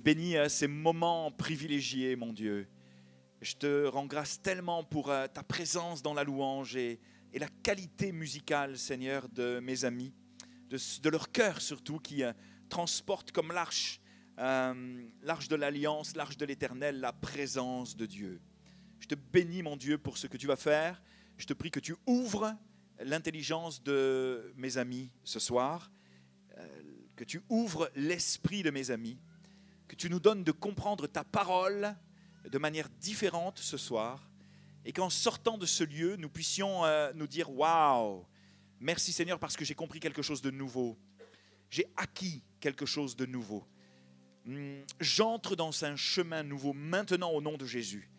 bénis ces moments privilégiés, mon Dieu. Je te rends grâce tellement pour ta présence dans la louange et la qualité musicale, Seigneur, de mes amis, de leur cœur surtout, qui transportent comme l'arche de l'Alliance, l'arche de l'Éternel, la présence de Dieu. Je te bénis, mon Dieu, pour ce que tu vas faire. Je te prie que tu ouvres l'intelligence de mes amis ce soir, que tu ouvres l'esprit de mes amis, que tu nous donnes de comprendre ta parole de manière différente ce soir, et qu'en sortant de ce lieu, nous puissions nous dire « Waouh, merci Seigneur parce que j'ai compris quelque chose de nouveau, j'ai acquis quelque chose de nouveau. J'entre dans un chemin nouveau maintenant au nom de Jésus. »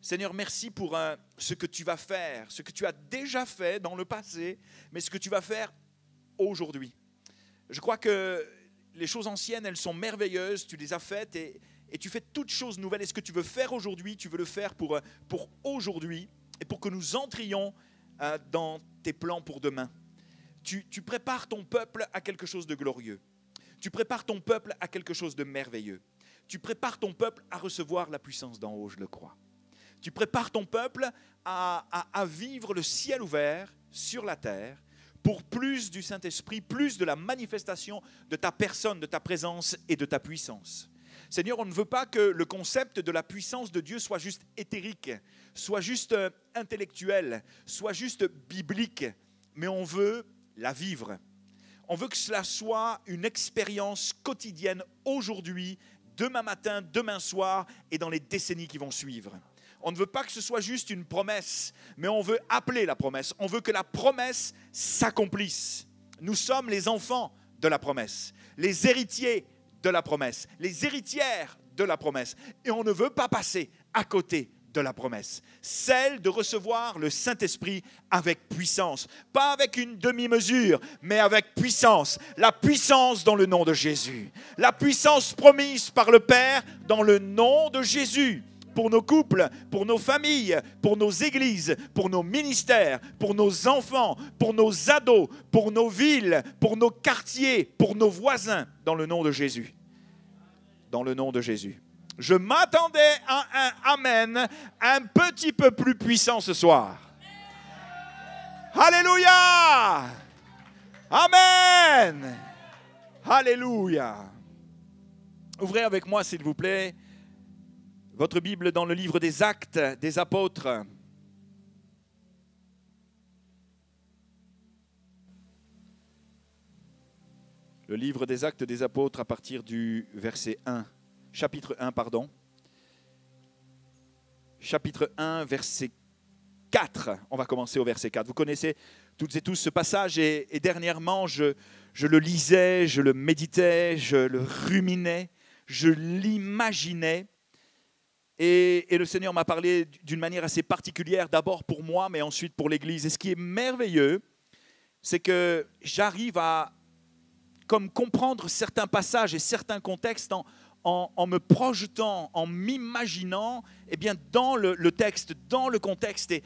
Seigneur, merci pour ce que tu vas faire, ce que tu as déjà fait dans le passé, mais ce que tu vas faire aujourd'hui. Je crois que les choses anciennes, elles sont merveilleuses, tu les as faites et tu fais toutes choses nouvelles. Et ce que tu veux faire aujourd'hui, tu veux le faire pour aujourd'hui et pour que nous entrions dans tes plans pour demain. Tu prépares ton peuple à quelque chose de glorieux. Tu prépares ton peuple à quelque chose de merveilleux. Tu prépares ton peuple à recevoir la puissance d'en haut, je le crois. Tu prépares ton peuple à vivre le ciel ouvert sur la terre pour plus du Saint-Esprit, plus de la manifestation de ta personne, de ta présence et de ta puissance. Seigneur, on ne veut pas que le concept de la puissance de Dieu soit juste éthérique, soit juste intellectuel, soit juste biblique, mais on veut la vivre. On veut que cela soit une expérience quotidienne aujourd'hui, demain matin, demain soir et dans les décennies qui vont suivre. On ne veut pas que ce soit juste une promesse, mais on veut appeler la promesse. On veut que la promesse s'accomplisse. Nous sommes les enfants de la promesse, les héritiers de la promesse, les héritières de la promesse. Et on ne veut pas passer à côté de la promesse, celle de recevoir le Saint-Esprit avec puissance. Pas avec une demi-mesure, mais avec puissance. La puissance dans le nom de Jésus. La puissance promise par le Père dans le nom de Jésus. Pour nos couples, pour nos familles, pour nos églises, pour nos ministères, pour nos enfants, pour nos ados, pour nos villes, pour nos quartiers, pour nos voisins, dans le nom de Jésus. Dans le nom de Jésus. Je m'attendais à un Amen un petit peu plus puissant ce soir. Alléluia! Amen! Alléluia! Ouvrez avec moi, s'il vous plaît, votre Bible dans le livre des Actes des Apôtres. Le livre des Actes des Apôtres à partir du verset 1. Chapitre 1, pardon. Chapitre 1, verset 4. On va commencer au verset 4. Vous connaissez toutes et tous ce passage et dernièrement, je le lisais, je le méditais, je le ruminais, je l'imaginais. Et le Seigneur m'a parlé d'une manière assez particulière, d'abord pour moi, mais ensuite pour l'Église. Et ce qui est merveilleux, c'est que j'arrive à comme comprendre certains passages et certains contextes en me projetant, en m'imaginant eh bien, dans le texte, dans le contexte. Et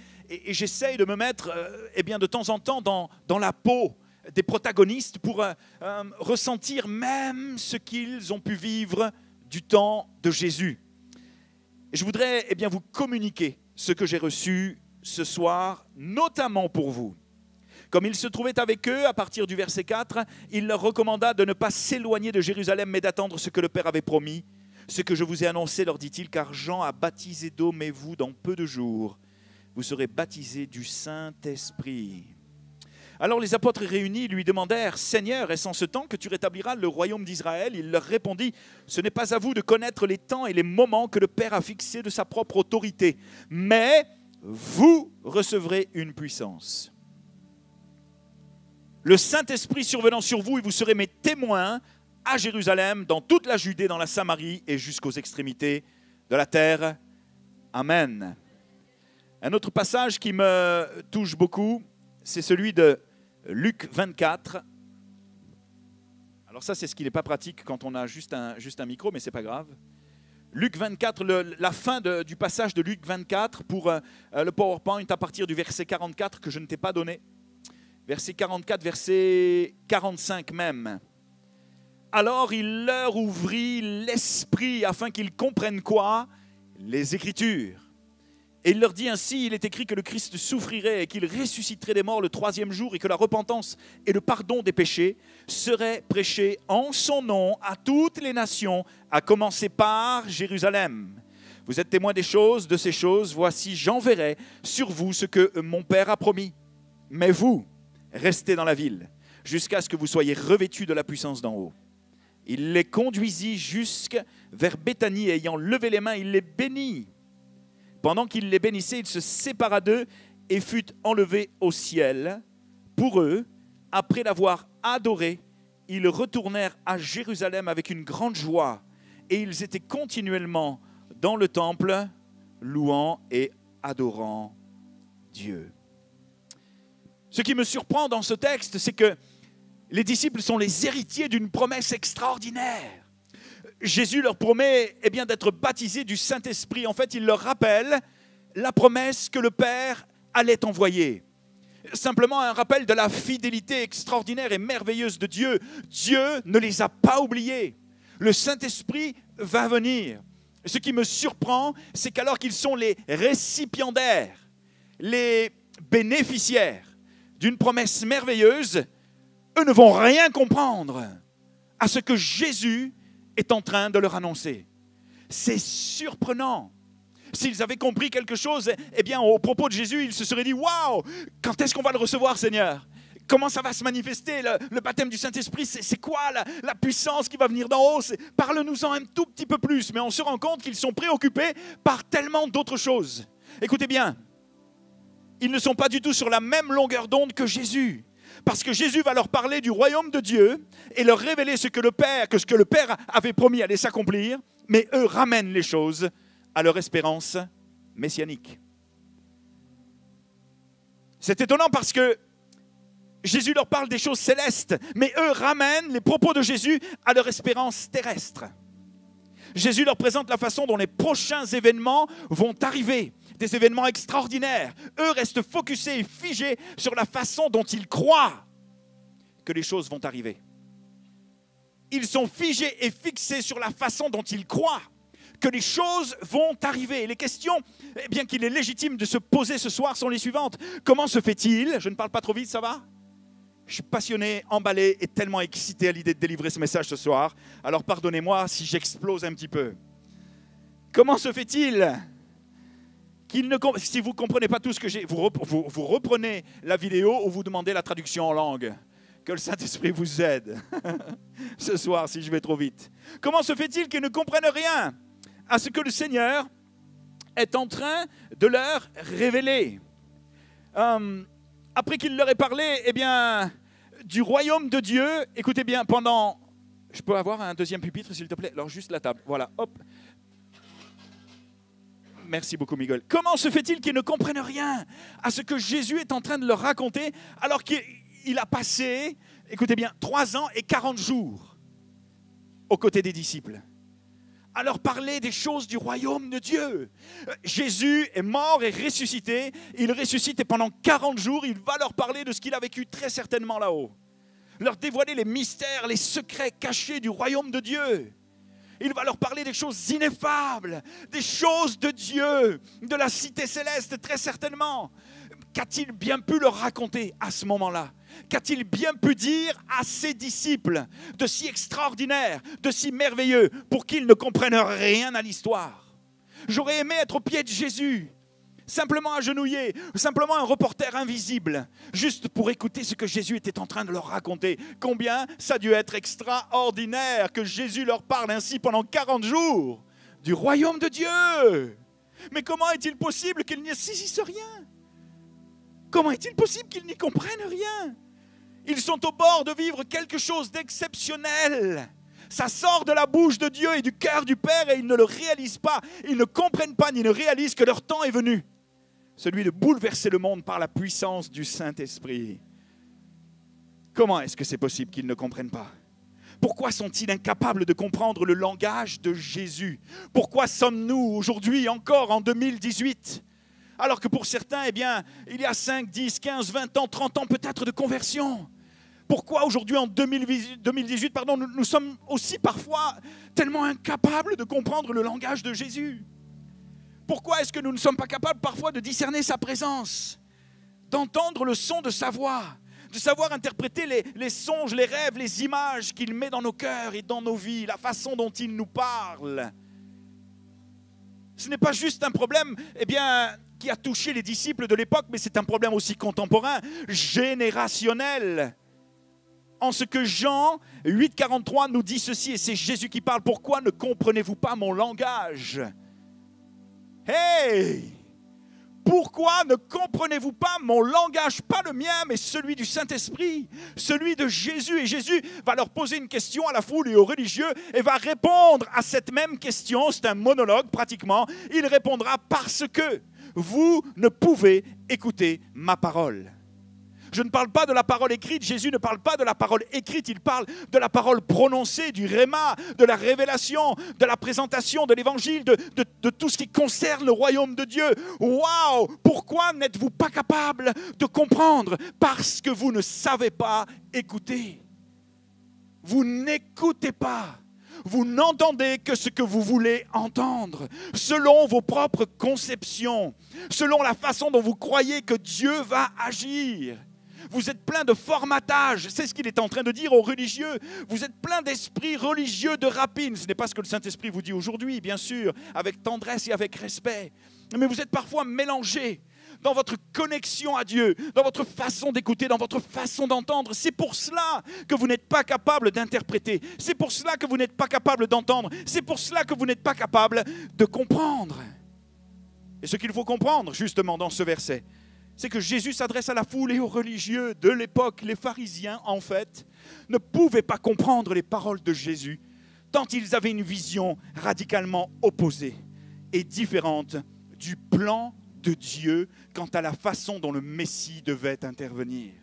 j'essaye de me mettre eh bien, de temps en temps dans la peau des protagonistes pour ressentir même ce qu'ils ont pu vivre du temps de Jésus. Et je voudrais eh bien, vous communiquer ce que j'ai reçu ce soir, notamment pour vous. Comme il se trouvait avec eux, à partir du verset 4, il leur recommanda de ne pas s'éloigner de Jérusalem, mais d'attendre ce que le Père avait promis. Ce que je vous ai annoncé, leur dit-il, car Jean a baptisé d'eau, mais vous, dans peu de jours, vous serez baptisés du Saint-Esprit. Alors les apôtres réunis lui demandèrent, « Seigneur, est-ce en ce temps que tu rétabliras le royaume d'Israël ?» Il leur répondit, « Ce n'est pas à vous de connaître les temps et les moments que le Père a fixés de sa propre autorité, mais vous recevrez une puissance. Le Saint-Esprit survenant sur vous, et vous serez mes témoins à Jérusalem, dans toute la Judée, dans la Samarie et jusqu'aux extrémités de la terre. Amen. » Un autre passage qui me touche beaucoup, c'est celui de Luc 24. Alors ça, c'est ce qui n'est pas pratique quand on a juste un micro, mais ce n'est pas grave. Luc 24, la fin du passage de Luc 24 pour le PowerPoint à partir du verset 44 que je ne t'ai pas donné. Verset 44, verset 45 même. Alors il leur ouvrit l'esprit afin qu'ils comprennent quoi? Les Écritures. Et il leur dit ainsi, il est écrit que le Christ souffrirait et qu'il ressusciterait des morts le 3e jour et que la repentance et le pardon des péchés seraient prêchés en son nom à toutes les nations, à commencer par Jérusalem. Vous êtes témoins des choses, de ces choses, voici j'enverrai sur vous ce que mon Père a promis. Mais vous, restez dans la ville, jusqu'à ce que vous soyez revêtus de la puissance d'en haut. Il les conduisit jusque vers Béthanie, et ayant levé les mains, il les bénit. Pendant qu'il les bénissait, il se sépara d'eux et fut enlevé au ciel. Pour eux, après l'avoir adoré, ils retournèrent à Jérusalem avec une grande joie, et ils étaient continuellement dans le temple, louant et adorant Dieu. Ce qui me surprend dans ce texte, c'est que les disciples sont les héritiers d'une promesse extraordinaire. Jésus leur promet d'être baptisés du Saint-Esprit. En fait, il leur rappelle la promesse que le Père allait envoyer. Simplement un rappel de la fidélité extraordinaire et merveilleuse de Dieu. Dieu ne les a pas oubliés. Le Saint-Esprit va venir. Ce qui me surprend, c'est qu'alors qu'ils sont les récipiendaires, les bénéficiaires d'une promesse merveilleuse, eux ne vont rien comprendre à ce que Jésus est en train de leur annoncer. C'est surprenant. S'ils avaient compris quelque chose, au propos de Jésus, ils se seraient dit « Waouh, quand est-ce qu'on va le recevoir, Seigneur ? Comment ça va se manifester, le baptême du Saint-Esprit? C'est quoi la puissance qui va venir d'en haut? Parle-nous-en un tout petit peu plus. » Mais on se rend compte qu'ils sont préoccupés par tellement d'autres choses. Écoutez bien, ils ne sont pas du tout sur la même longueur d'onde que Jésus. Parce que Jésus va leur parler du royaume de Dieu et leur révéler ce que le Père avait promis allait s'accomplir, mais eux ramènent les choses à leur espérance messianique. C'est étonnant parce que Jésus leur parle des choses célestes, mais eux ramènent les propos de Jésus à leur espérance terrestre. Jésus leur présente la façon dont les prochains événements vont arriver. Des événements extraordinaires. Eux restent focusés et figés sur la façon dont ils croient que les choses vont arriver. Ils sont figés et fixés sur la façon dont ils croient que les choses vont arriver. Et les questions qu'il est légitime de se poser ce soir sont les suivantes. Comment se fait-il? Je ne parle pas trop vite, ça va? Je suis passionné, emballé et tellement excité à l'idée de délivrer ce message ce soir. Alors pardonnez-moi si j'explose un petit peu. Comment se fait-il si vous ne comprenez pas tout ce que j'ai, vous reprenez la vidéo ou vous demandez la traduction en langue. Que le Saint-Esprit vous aide ce soir si je vais trop vite. Comment se fait-il qu'ils ne comprennent rien à ce que le Seigneur est en train de leur révéler? Après qu'il leur ait parlé du royaume de Dieu, écoutez bien, pendant... Je peux avoir un deuxième pupitre s'il te plaît? Alors juste la table, voilà, hop. Merci beaucoup, Miguel. Comment se fait-il qu'ils ne comprennent rien à ce que Jésus est en train de leur raconter alors qu'il a passé, écoutez bien, 3 ans et 40 jours aux côtés des disciples, à leur parler des choses du royaume de Dieu. Jésus est mort et ressuscité. Il ressuscite et pendant 40 jours, il va leur parler de ce qu'il a vécu très certainement là-haut. Leur dévoiler les mystères, les secrets cachés du royaume de Dieu. Il va leur parler des choses ineffables, des choses de Dieu, de la cité céleste, très certainement. Qu'a-t-il bien pu leur raconter à ce moment-là? Qu'a-t-il bien pu dire à ses disciples de si extraordinaire, de si merveilleux, pour qu'ils ne comprennent rien à l'histoire? J'aurais aimé être au pied de Jésus, simplement agenouillé, simplement un reporter invisible, juste pour écouter ce que Jésus était en train de leur raconter. Combien ça a dû être extraordinaire que Jésus leur parle ainsi pendant 40 jours du royaume de Dieu. Mais comment est-il possible qu'ils n'y saisissent rien? Comment est-il possible qu'ils n'y comprennent rien? Ils sont au bord de vivre quelque chose d'exceptionnel. Ça sort de la bouche de Dieu et du cœur du Père et ils ne le réalisent pas. Ils ne comprennent pas ni ne réalisent que leur temps est venu. Celui de bouleverser le monde par la puissance du Saint-Esprit. Comment est-ce que c'est possible qu'ils ne comprennent pas? Pourquoi sont-ils incapables de comprendre le langage de Jésus? Pourquoi sommes-nous aujourd'hui encore en 2018 alors que pour certains, il y a 5, 10, 15, 20 ans, 30 ans peut-être de conversion? Pourquoi aujourd'hui en 2018, nous sommes aussi parfois tellement incapables de comprendre le langage de Jésus? Pourquoi est-ce que nous ne sommes pas capables parfois de discerner sa présence, d'entendre le son de sa voix, de savoir interpréter les songes, les rêves, les images qu'il met dans nos cœurs et dans nos vies, la façon dont il nous parle? Ce n'est pas juste un problème qui a touché les disciples de l'époque, mais c'est un problème aussi contemporain, générationnel. En ce que Jean 8,43 nous dit ceci, et c'est Jésus qui parle: pourquoi ne comprenez-vous pas mon langage? Hey! Pourquoi ne comprenez-vous pas mon langage? Pas le mien, mais celui du Saint-Esprit, celui de Jésus. Et Jésus va leur poser une question à la foule et aux religieux et va répondre à cette même question. C'est un monologue pratiquement. Il répondra: parce que vous ne pouvez écouter ma parole. Je ne parle pas de la parole écrite. Jésus ne parle pas de la parole écrite. Il parle de la parole prononcée, du réma, de la révélation, de la présentation, de l'évangile, de tout ce qui concerne le royaume de Dieu. Waouh! Pourquoi n'êtes-vous pas capable de comprendre? Parce que vous ne savez pas écouter. Vous n'écoutez pas. Vous n'entendez que ce que vous voulez entendre, selon vos propres conceptions, selon la façon dont vous croyez que Dieu va agir. Vous êtes plein de formatage, c'est ce qu'il est en train de dire aux religieux. Vous êtes plein d'esprits religieux de rapine. Ce n'est pas ce que le Saint-Esprit vous dit aujourd'hui, bien sûr, avec tendresse et avec respect. Mais vous êtes parfois mélangés dans votre connexion à Dieu, dans votre façon d'écouter, dans votre façon d'entendre. C'est pour cela que vous n'êtes pas capable d'interpréter. C'est pour cela que vous n'êtes pas capable d'entendre. C'est pour cela que vous n'êtes pas capable de comprendre. Et ce qu'il faut comprendre, justement, dans ce verset, c'est que Jésus s'adresse à la foule et aux religieux de l'époque. Les pharisiens, en fait, ne pouvaient pas comprendre les paroles de Jésus, tant ils avaient une vision radicalement opposée et différente du plan de Dieu quant à la façon dont le Messie devait intervenir.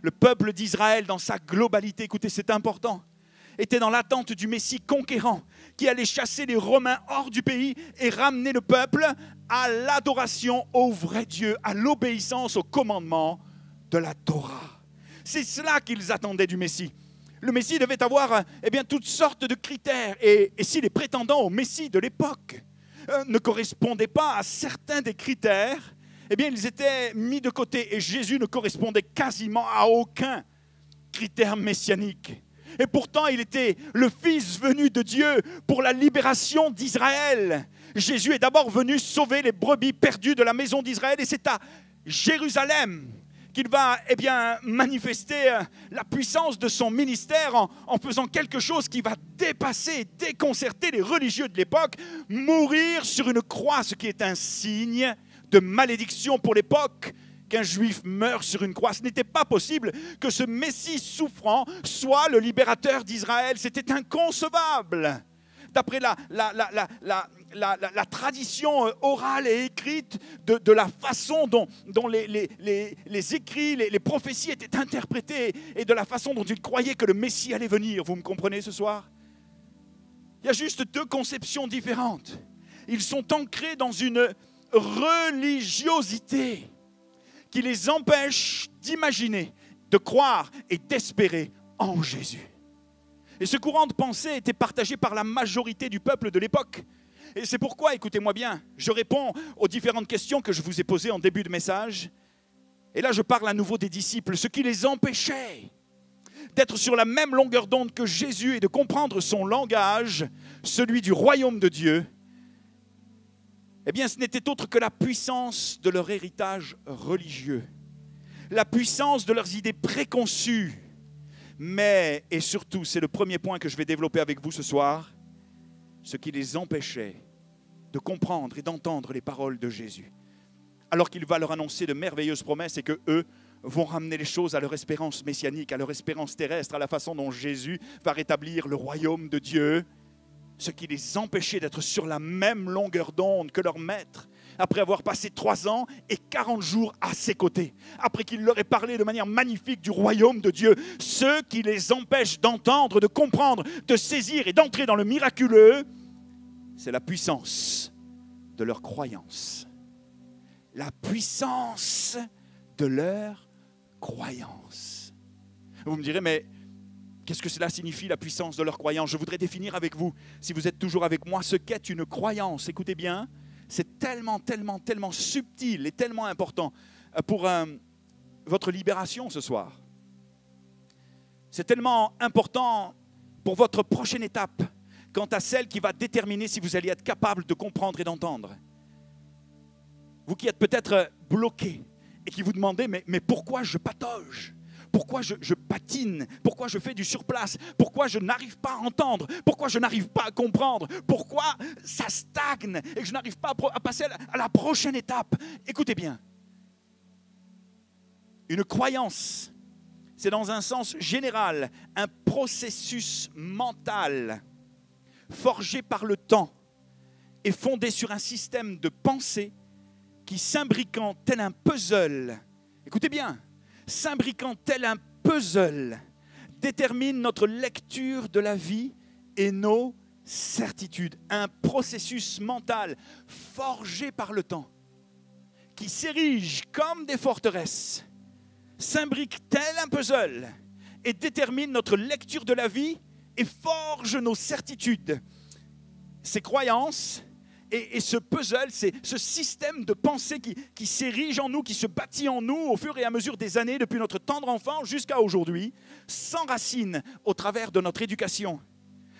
Le peuple d'Israël, dans sa globalité, écoutez, c'est important, était dans l'attente du Messie conquérant qui allait chasser les Romains hors du pays et ramener le peuple à l'adoration au vrai Dieu, à l'obéissance au commandement de la Torah. C'est cela qu'ils attendaient du Messie. Le Messie devait avoir toutes sortes de critères. Et si les prétendants au Messie de l'époque ne correspondaient pas à certains des critères, ils étaient mis de côté. Et Jésus ne correspondait quasiment à aucun critère messianique. Et pourtant, il était le Fils venu de Dieu pour la libération d'Israël. Jésus est d'abord venu sauver les brebis perdues de la maison d'Israël. Et c'est à Jérusalem qu'il va manifester la puissance de son ministère en faisant quelque chose qui va dépasser et déconcerter les religieux de l'époque. Mourir sur une croix, ce qui est un signe de malédiction pour l'époque. Qu'un juif meure sur une croix. Ce n'était pas possible que ce Messie souffrant soit le libérateur d'Israël. C'était inconcevable. D'après la tradition orale et écrite de la façon dont les écrits, les prophéties étaient interprétées et de la façon dont ils croyaient que le Messie allait venir. Vous me comprenez ce soir? Il y a juste deux conceptions différentes. Ils sont ancrés dans une religiosité qui les empêche d'imaginer, de croire et d'espérer en Jésus. Et ce courant de pensée était partagé par la majorité du peuple de l'époque. Et c'est pourquoi, écoutez-moi bien, je réponds aux différentes questions que je vous ai posées en début de message. Et là, je parle à nouveau des disciples, ce qui les empêchait d'être sur la même longueur d'onde que Jésus et de comprendre son langage, celui du royaume de Dieu. Ce n'était autre que la puissance de leur héritage religieux, la puissance de leurs idées préconçues, mais, et surtout, c'est le premier point que je vais développer avec vous ce soir, ce qui les empêchait de comprendre et d'entendre les paroles de Jésus. Alors qu'il va leur annoncer de merveilleuses promesses et qu'eux vont ramener les choses à leur espérance messianique, à leur espérance terrestre, à la façon dont Jésus va rétablir le royaume de Dieu. Ce qui les empêchait d'être sur la même longueur d'onde que leur maître, après avoir passé 3 ans et 40 jours à ses côtés, après qu'il leur ait parlé de manière magnifique du royaume de Dieu, ce qui les empêche d'entendre, de comprendre, de saisir et d'entrer dans le miraculeux, c'est la puissance de leur croyance. La puissance de leur croyance. Vous me direz, mais qu'est-ce que cela signifie, la puissance de leur croyance? Je voudrais définir avec vous, si vous êtes toujours avec moi, ce qu'est une croyance. Écoutez bien, c'est tellement, tellement, tellement subtil et tellement important pour votre libération ce soir. C'est tellement important pour votre prochaine étape, quant à celle qui va déterminer si vous allez être capable de comprendre et d'entendre. Vous qui êtes peut-être bloqué et qui vous demandez, mais pourquoi je patauge? Pourquoi je patine? Pourquoi je fais du surplace? Pourquoi je n'arrive pas à entendre? Pourquoi je n'arrive pas à comprendre? Pourquoi ça stagne et que je n'arrive pas à passer à la prochaine étape? Écoutez bien. Une croyance, c'est dans un sens général un processus mental forgé par le temps et fondé sur un système de pensée qui, s'imbriquant tel un puzzle, écoutez bien, s'imbriquant tel un puzzle, détermine notre lecture de la vie et nos certitudes. Un processus mental forgé par le temps, qui s'érige comme des forteresses, s'imbrique tel un puzzle et détermine notre lecture de la vie et forge nos certitudes. Ces croyances et ce puzzle, c'est ce système de pensée qui s'érige en nous, qui se bâtit en nous au fur et à mesure des années, depuis notre tendre enfance jusqu'à aujourd'hui, s'enracine au travers de notre éducation,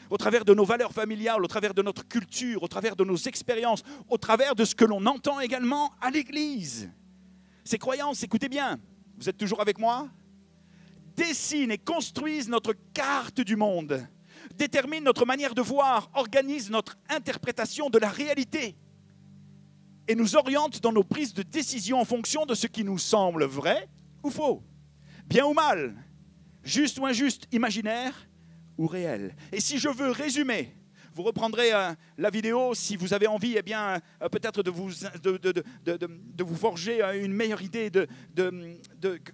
au travers de nos valeurs familiales, au travers de notre culture, au travers de nos expériences, au travers de ce que l'on entend également à l'Église. Ces croyances, écoutez bien, vous êtes toujours avec moi? Dessinent et construisent notre carte du monde, déterminent notre manière de voir, organisent notre interprétation de la réalité et nous orientent dans nos prises de décision en fonction de ce qui nous semble vrai ou faux, bien ou mal, juste ou injuste, imaginaire ou réel. Et si je veux résumer, vous reprendrez la vidéo si vous avez envie, peut-être de vous forger une meilleure idée,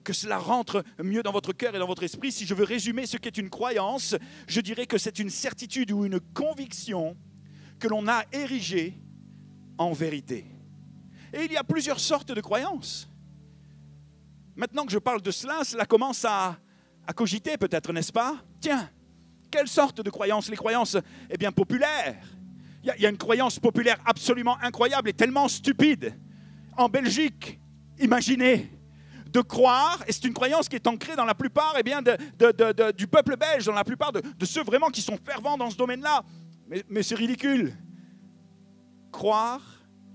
que cela rentre mieux dans votre cœur et dans votre esprit. Si je veux résumer ce qu'est une croyance, je dirais que c'est une certitude ou une conviction que l'on a érigée en vérité. Et il y a plusieurs sortes de croyances. Maintenant que je parle de cela, cela commence à cogiter peut-être, n'est-ce pas? Tiens, quelle sorte de croyances? Les croyances, populaires. Il y a une croyance populaire absolument incroyable et tellement stupide. En Belgique, imaginez, de croire, et c'est une croyance qui est ancrée dans la plupart du peuple belge, dans la plupart de ceux vraiment qui sont fervents dans ce domaine-là. Mais c'est ridicule. Croire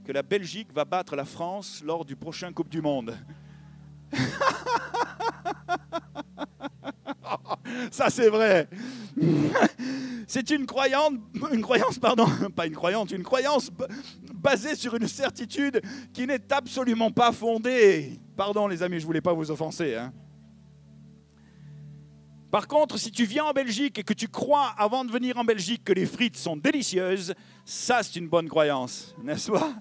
que la Belgique va battre la France lors du prochain Coupe du Monde. Ça c'est vrai. C'est une croyance basée sur une certitude qui n'est absolument pas fondée. Pardon les amis, je ne voulais pas vous offenser. Par contre, si tu viens en Belgique et que tu crois avant de venir en Belgique que les frites sont délicieuses, ça c'est une bonne croyance, n'est-ce pas?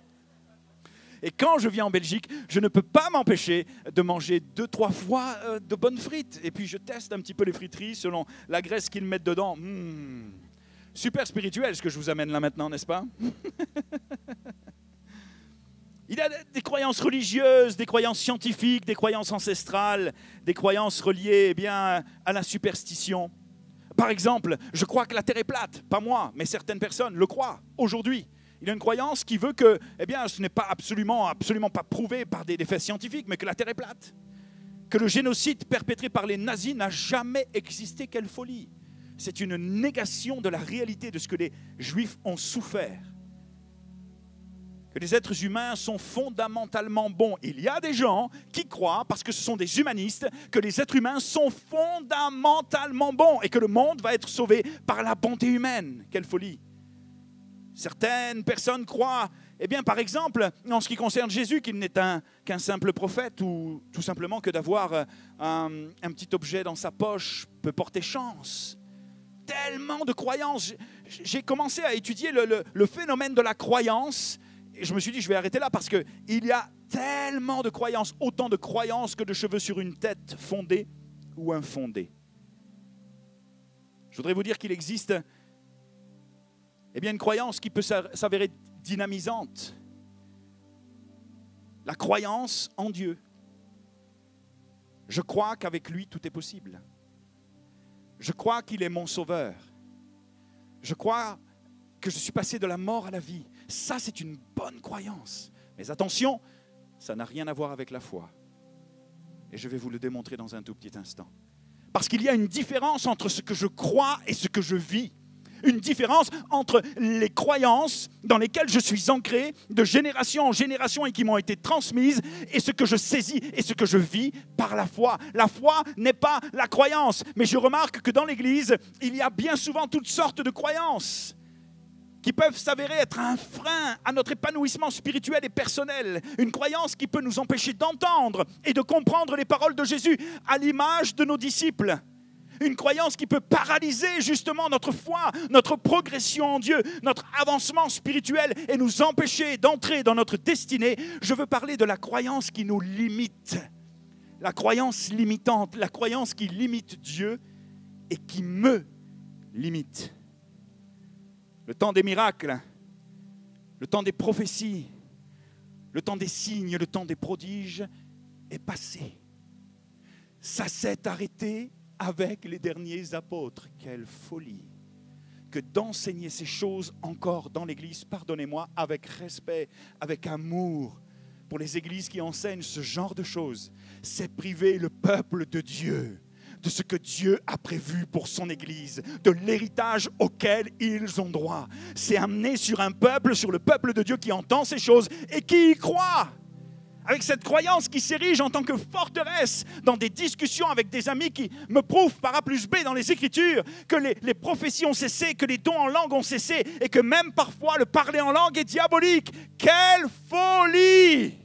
Et quand je viens en Belgique, je ne peux pas m'empêcher de manger 2-3 fois de bonnes frites. Et puis je teste un petit peu les friteries selon la graisse qu'ils mettent dedans. Super spirituel ce que je vous amène là maintenant, n'est-ce pas? Il y a des croyances religieuses, des croyances scientifiques, des croyances ancestrales, des croyances reliées à la superstition. Par exemple, je crois que la Terre est plate. Pas moi, mais certaines personnes le croient aujourd'hui. Il y a une croyance qui veut que, ce n'est pas absolument pas prouvé par des faits scientifiques, mais que la Terre est plate. Que le génocide perpétré par les nazis n'a jamais existé. Quelle folie! C'est une négation de la réalité de ce que les Juifs ont souffert. Que les êtres humains sont fondamentalement bons. Il y a des gens qui croient, parce que ce sont des humanistes, que les êtres humains sont fondamentalement bons et que le monde va être sauvé par la bonté humaine. Quelle folie! Certaines personnes croient, par exemple, en ce qui concerne Jésus, qu'il n'est qu'un simple prophète ou tout simplement que d'avoir un petit objet dans sa poche peut porter chance. Tellement de croyances. J'ai commencé à étudier le phénomène de la croyance et je me suis dit, je vais arrêter là parce qu'il y a tellement de croyances, autant de croyances que de cheveux sur une tête, fondées ou infondées. Je voudrais vous dire qu'il existe une croyance qui peut s'avérer dynamisante. La croyance en Dieu. Je crois qu'avec lui, tout est possible. Je crois qu'il est mon sauveur. Je crois que je suis passé de la mort à la vie. Ça, c'est une bonne croyance. Mais attention, ça n'a rien à voir avec la foi. Et je vais vous le démontrer dans un tout petit instant. Parce qu'il y a une différence entre ce que je crois et ce que je vis. Une différence entre les croyances dans lesquelles je suis ancré de génération en génération et qui m'ont été transmises et ce que je saisis et ce que je vis par la foi. La foi n'est pas la croyance. Mais je remarque que dans l'Église, il y a bien souvent toutes sortes de croyances qui peuvent s'avérer être un frein à notre épanouissement spirituel et personnel. Une croyance qui peut nous empêcher d'entendre et de comprendre les paroles de Jésus à l'image de nos disciples. Une croyance qui peut paralyser justement notre foi, notre progression en Dieu, notre avancement spirituel et nous empêcher d'entrer dans notre destinée. Je veux parler de la croyance qui nous limite. La croyance limitante, la croyance qui limite Dieu et qui me limite. Le temps des miracles, le temps des prophéties, le temps des signes, le temps des prodiges est passé. Ça s'est arrêté avec les derniers apôtres. Quelle folie que d'enseigner ces choses encore dans l'Église, pardonnez-moi, avec respect, avec amour pour les églises qui enseignent ce genre de choses. C'est priver le peuple de Dieu de ce que Dieu a prévu pour son Église, de l'héritage auquel ils ont droit. C'est amener sur un peuple, sur le peuple de Dieu qui entend ces choses et qui y croit. Avec cette croyance qui s'érige en tant que forteresse dans des discussions avec des amis qui me prouvent par A plus B dans les Écritures que les prophéties ont cessé, que les dons en langue ont cessé et que même parfois le parler en langue est diabolique. Quelle folie!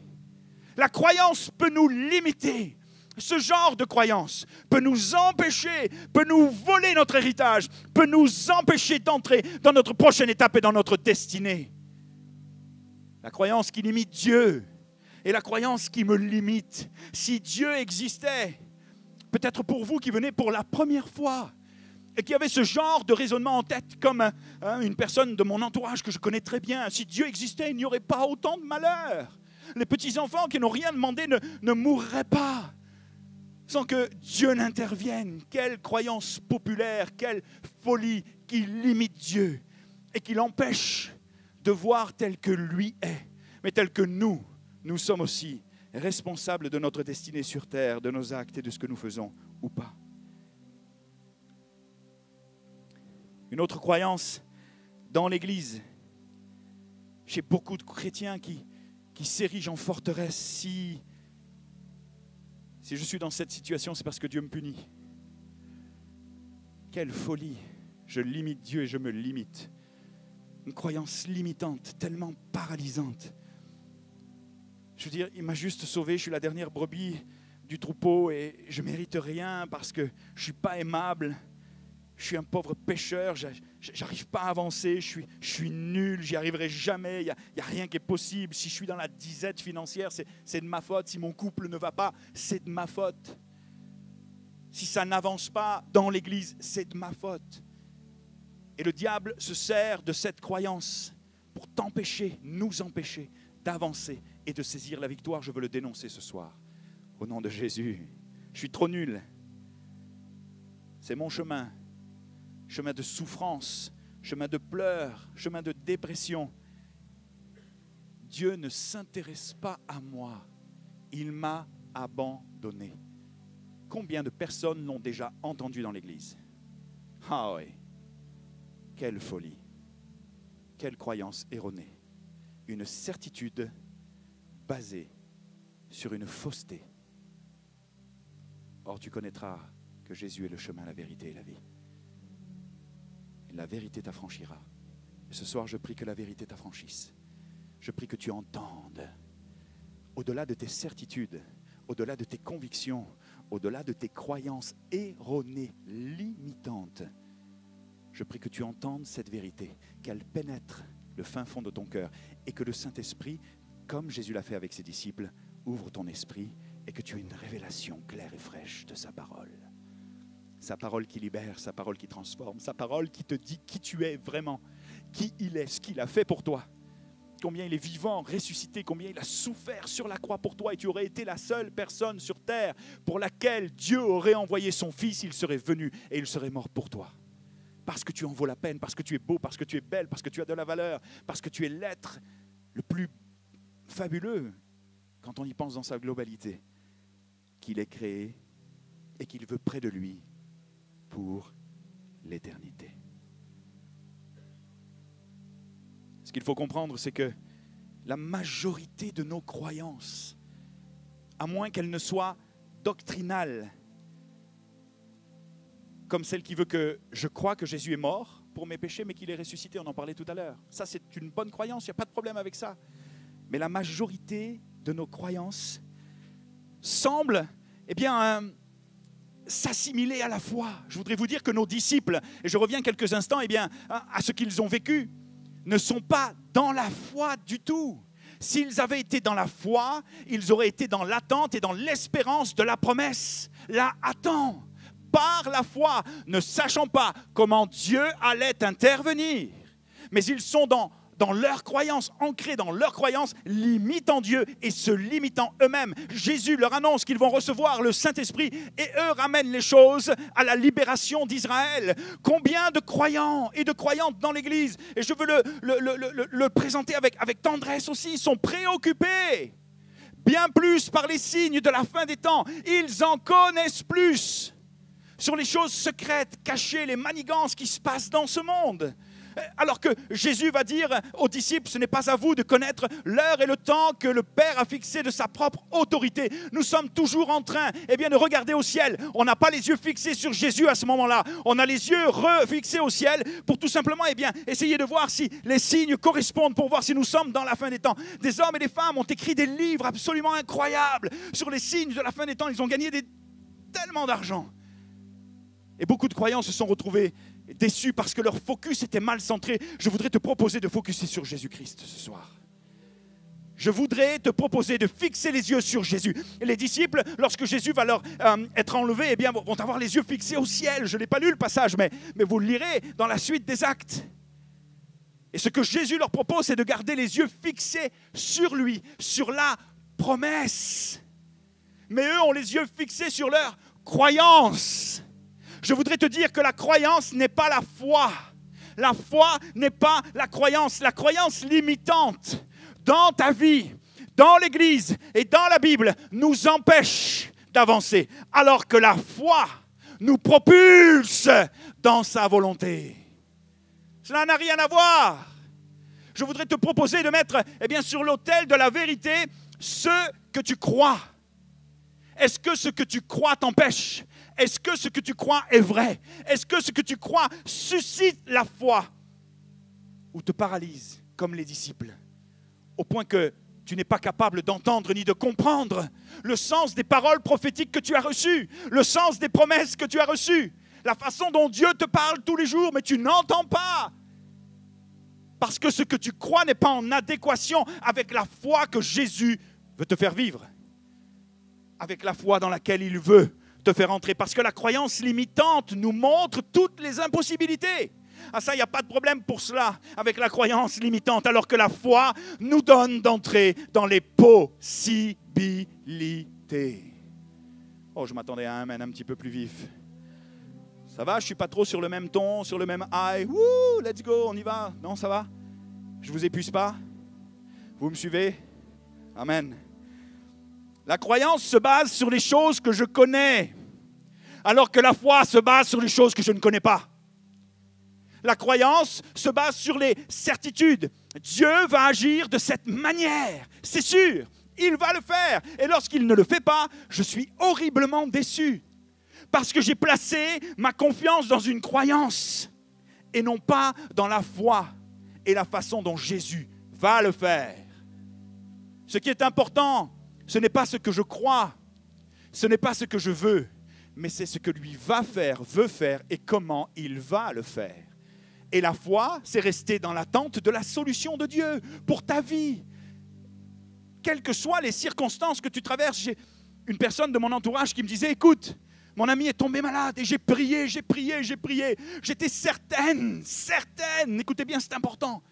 La croyance peut nous limiter. Ce genre de croyance peut nous empêcher, peut nous voler notre héritage, peut nous empêcher d'entrer dans notre prochaine étape et dans notre destinée. La croyance qui limite Dieu et la croyance qui me limite. Si Dieu existait, peut-être pour vous qui venez pour la première fois et qui avez ce genre de raisonnement en tête comme une personne de mon entourage que je connais très bien, si Dieu existait, il n'y aurait pas autant de malheurs. Les petits-enfants qui n'ont rien demandé ne mourraient pas sans que Dieu n'intervienne. Quelle croyance populaire, quelle folie qui limite Dieu et qui l'empêche de voir tel que lui est, mais tel que nous sommes aussi responsables de notre destinée sur terre, de nos actes et de ce que nous faisons ou pas. Une autre croyance dans l'Église, chez beaucoup de chrétiens qui s'érigent en forteresse, si je suis dans cette situation, c'est parce que Dieu me punit. Quelle folie! Je limite Dieu et je me limite. Une croyance limitante, tellement paralysante. Je veux dire, il m'a juste sauvé, je suis la dernière brebis du troupeau et je ne mérite rien parce que je ne suis pas aimable. Je suis un pauvre pécheur, je n'arrive pas à avancer, je suis nul, j'y arriverai jamais, il n'y a rien qui est possible. Si je suis dans la disette financière, c'est de ma faute. Si mon couple ne va pas, c'est de ma faute. Si ça n'avance pas dans l'Église, c'est de ma faute. Et le diable se sert de cette croyance pour t'empêcher, nous empêcher d'avancer et de saisir la victoire. Je veux le dénoncer ce soir. Au nom de Jésus, je suis trop nul. C'est mon chemin. Chemin de souffrance, chemin de pleurs, chemin de dépression. Dieu ne s'intéresse pas à moi. Il m'a abandonné. Combien de personnes l'ont déjà entendu dans l'Église? Ah oui, quelle folie, quelle croyance erronée. Une certitude basée sur une fausseté. Or, tu connaîtras que Jésus est le chemin, la vérité et la vie. La vérité t'affranchira. Et ce soir, je prie que la vérité t'affranchisse. Je prie que tu entendes, au-delà de tes certitudes, au-delà de tes convictions, au-delà de tes croyances erronées, limitantes. Je prie que tu entendes cette vérité, qu'elle pénètre le fin fond de ton cœur et que le Saint-Esprit, comme Jésus l'a fait avec ses disciples, ouvre ton esprit et que tu aies une révélation claire et fraîche de sa parole. Sa parole qui libère, sa parole qui transforme, sa parole qui te dit qui tu es vraiment, qui il est, ce qu'il a fait pour toi. combien il est vivant, ressuscité, combien il a souffert sur la croix pour toi et tu aurais été la seule personne sur terre pour laquelle Dieu aurait envoyé son Fils, il serait venu et il serait mort pour toi. Parce que tu en vaux la peine, parce que tu es beau, parce que tu es belle, parce que tu as de la valeur, parce que tu es l'être le plus fabuleux quand on y pense dans sa globalité, qu'il est créé et qu'il veut près de lui pour l'éternité. Ce qu'il faut comprendre, c'est que la majorité de nos croyances, à moins qu'elles ne soient doctrinales, comme celle qui veut que je crois que Jésus est mort pour mes péchés, mais qu'il est ressuscité, on en parlait tout à l'heure. Ça, c'est une bonne croyance, il n'y a pas de problème avec ça. Mais la majorité de nos croyances semblent, s'assimiler à la foi. Je voudrais vous dire que nos disciples, et je reviens quelques instants à ce qu'ils ont vécu, ne sont pas dans la foi du tout. S'ils avaient été dans la foi, ils auraient été dans l'attente et dans l'espérance de la promesse. Là, attends, par la foi, ne sachant pas comment Dieu allait intervenir. Mais ils sont dans leur croyance, ancrés dans leur croyance, limitant Dieu et se limitant eux-mêmes. Jésus leur annonce qu'ils vont recevoir le Saint-Esprit et eux ramènent les choses à la libération d'Israël. Combien de croyants et de croyantes dans l'Église, et je veux le présenter avec tendresse aussi, sont préoccupés bien plus par les signes de la fin des temps. Ils en connaissent plus sur les choses secrètes, cachées, les manigances qui se passent dans ce monde. Alors que Jésus va dire aux disciples, ce n'est pas à vous de connaître l'heure et le temps que le Père a fixé de sa propre autorité. Nous sommes toujours en train de regarder au ciel. On n'a pas les yeux fixés sur Jésus à ce moment-là. On a les yeux refixés au ciel pour tout simplement essayer de voir si les signes correspondent, pour voir si nous sommes dans la fin des temps. Des hommes et des femmes ont écrit des livres absolument incroyables sur les signes de la fin des temps. Ils ont gagné tellement d'argent. Et beaucoup de croyants se sont retrouvés déçus parce que leur focus était mal centré. Je voudrais te proposer de focuser sur Jésus-Christ ce soir. Je voudrais te proposer de fixer les yeux sur Jésus. Et les disciples, lorsque Jésus va leur être enlevé, vont avoir les yeux fixés au ciel. Je n'ai pas lu le passage, mais vous le lirez dans la suite des actes. Et ce que Jésus leur propose, c'est de garder les yeux fixés sur lui, sur la promesse. Mais eux ont les yeux fixés sur leur croyance. Je voudrais te dire que la croyance n'est pas la foi. La foi n'est pas la croyance. La croyance limitante dans ta vie, dans l'Église et dans la Bible nous empêche d'avancer. Alors que la foi nous propulse dans sa volonté. Cela n'a rien à voir. Je voudrais te proposer de mettre sur l'autel de la vérité ce que tu crois. Est-ce que ce que tu crois t'empêche ? Est-ce que ce que tu crois est vrai? Est-ce que ce que tu crois suscite la foi? Ou te paralyse, comme les disciples, au point que tu n'es pas capable d'entendre ni de comprendre le sens des paroles prophétiques que tu as reçues, le sens des promesses que tu as reçues, la façon dont Dieu te parle tous les jours, mais tu n'entends pas. Parce que ce que tu crois n'est pas en adéquation avec la foi que Jésus veut te faire vivre, avec la foi dans laquelle il veut te faire entrer. Parce que la croyance limitante nous montre toutes les impossibilités. Ah ça, il n'y a pas de problème pour cela avec la croyance limitante, alors que la foi nous donne d'entrer dans les possibilités. Oh, je m'attendais à un amen un petit peu plus vif. Ça va, je ne suis pas trop sur le même ton, sur le même high. Wouh, let's go, on y va. Non, ça va? Je ne vous épuise pas? Vous me suivez? Amen. La croyance se base sur les choses que je connais, alors que la foi se base sur les choses que je ne connais pas. La croyance se base sur les certitudes. Dieu va agir de cette manière, c'est sûr, il va le faire. Et lorsqu'il ne le fait pas, je suis horriblement déçu, parce que j'ai placé ma confiance dans une croyance et non pas dans la foi et la façon dont Jésus va le faire. Ce qui est important, ce n'est pas ce que je crois, ce n'est pas ce que je veux, mais c'est ce que lui va faire, veut faire et comment il va le faire. Et la foi, c'est rester dans l'attente de la solution de Dieu pour ta vie. Quelles que soient les circonstances que tu traverses, j'ai une personne de mon entourage qui me disait, écoute, mon ami est tombé malade et j'ai prié. J'étais certaine, écoutez bien, c'est important,